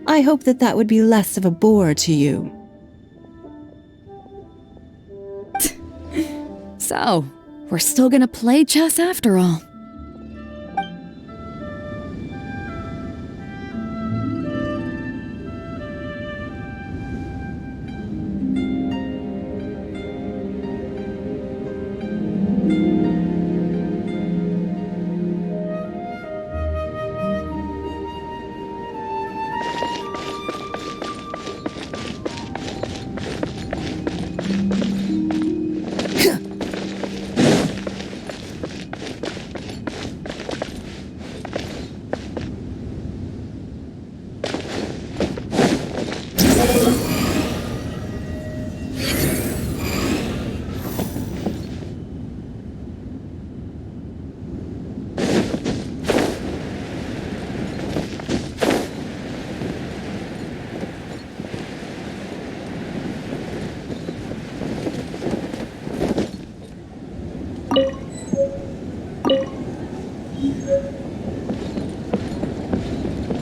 I hope that would be less of a bore to you. So, we're still gonna play chess after all.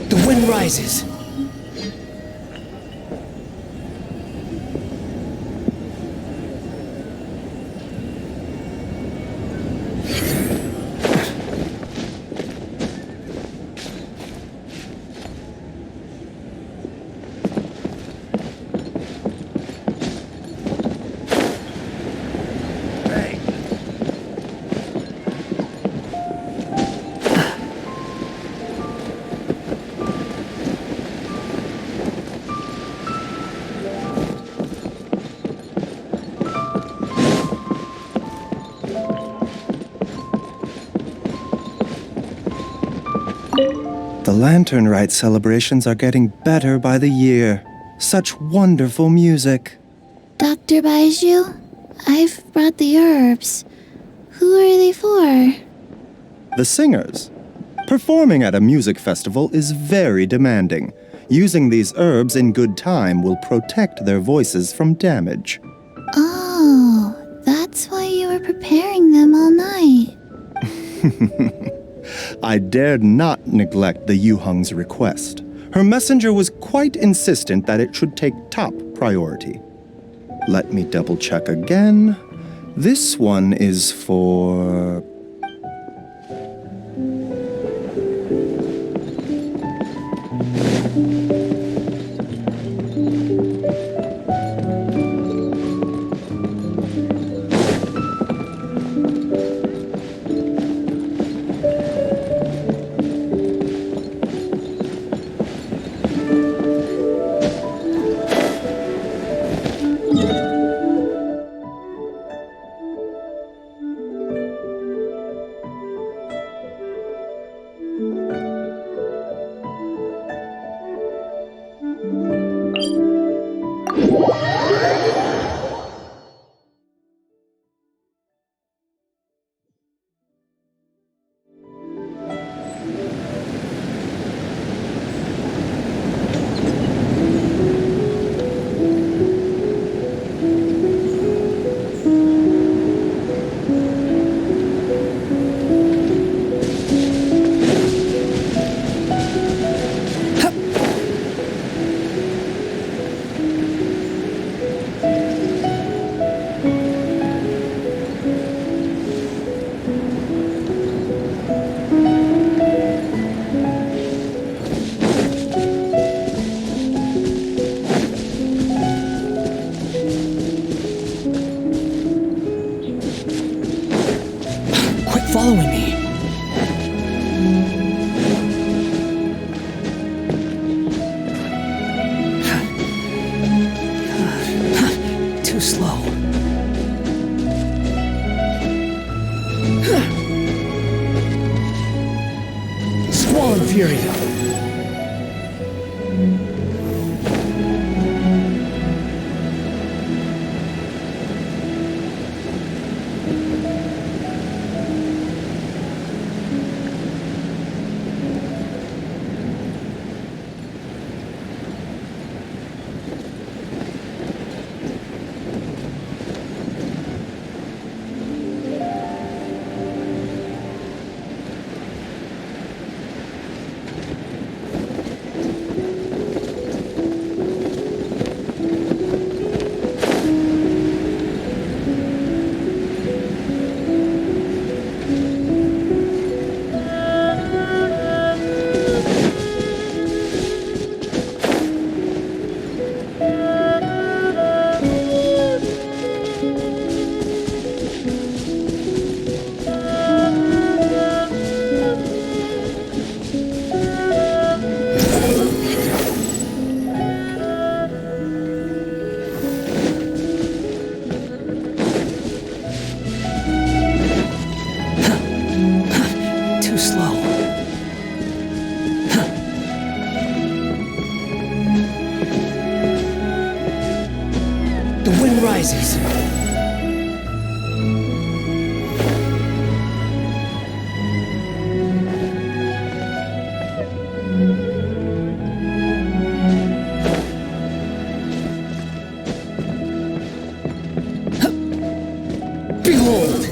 The wind rises. The Lantern Rite celebrations are getting better by the year. Such wonderful music. Dr. Baiju, I've brought the herbs. Who are they for? The singers. Performing at a music festival is very demanding. Using these herbs in good time will protect their voices from damage. Oh, that's why you were preparing them all night. I dared not neglect the Yuheng's request. Her messenger was quite insistent that it should take top priority. Let me double check again. This one is for... Following me. Too slow. Squall and Fury. Rises. Behold!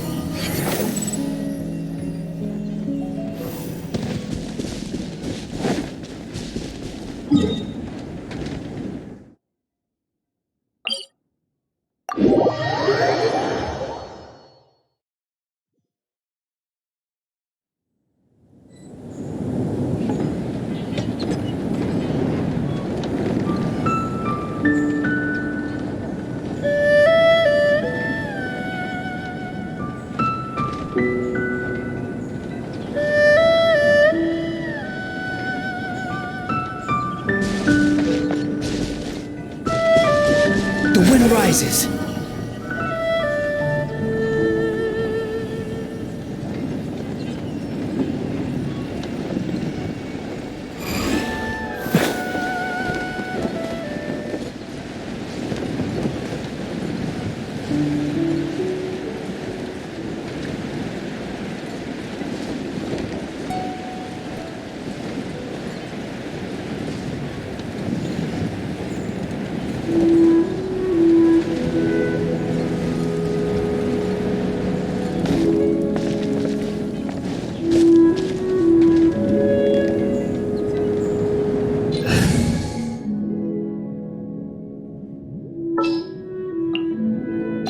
rises.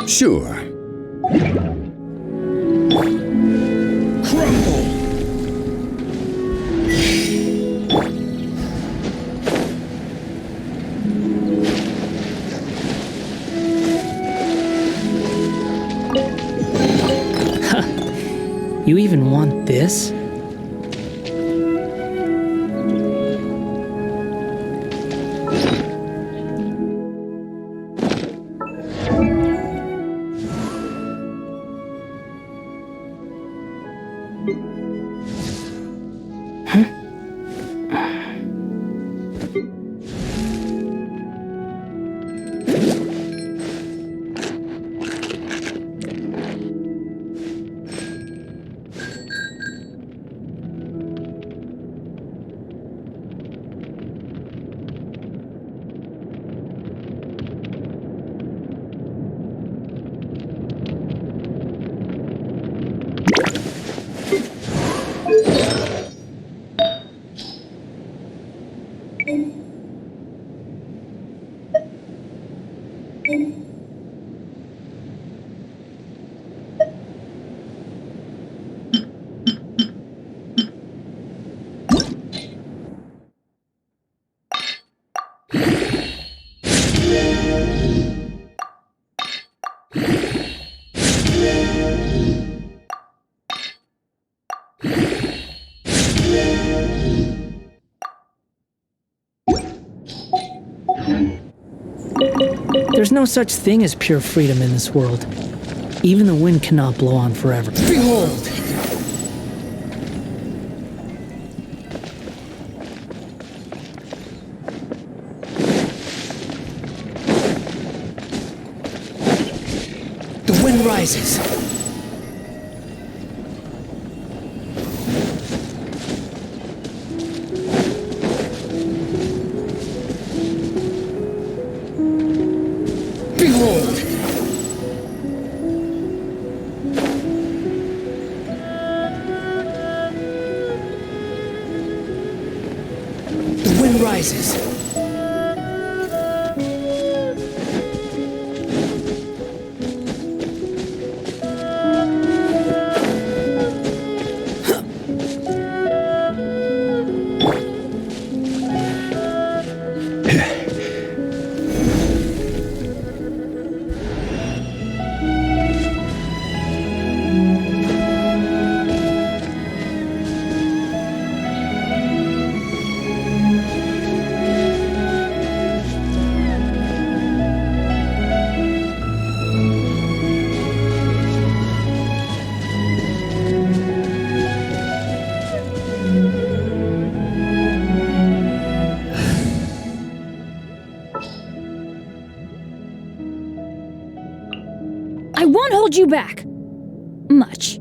Sure. Crumble! You even want this? There's no such thing as pure freedom in this world. Even the wind cannot blow on forever. Behold! The wind rises. Behold! The wind rises. I won't hold you back. Much.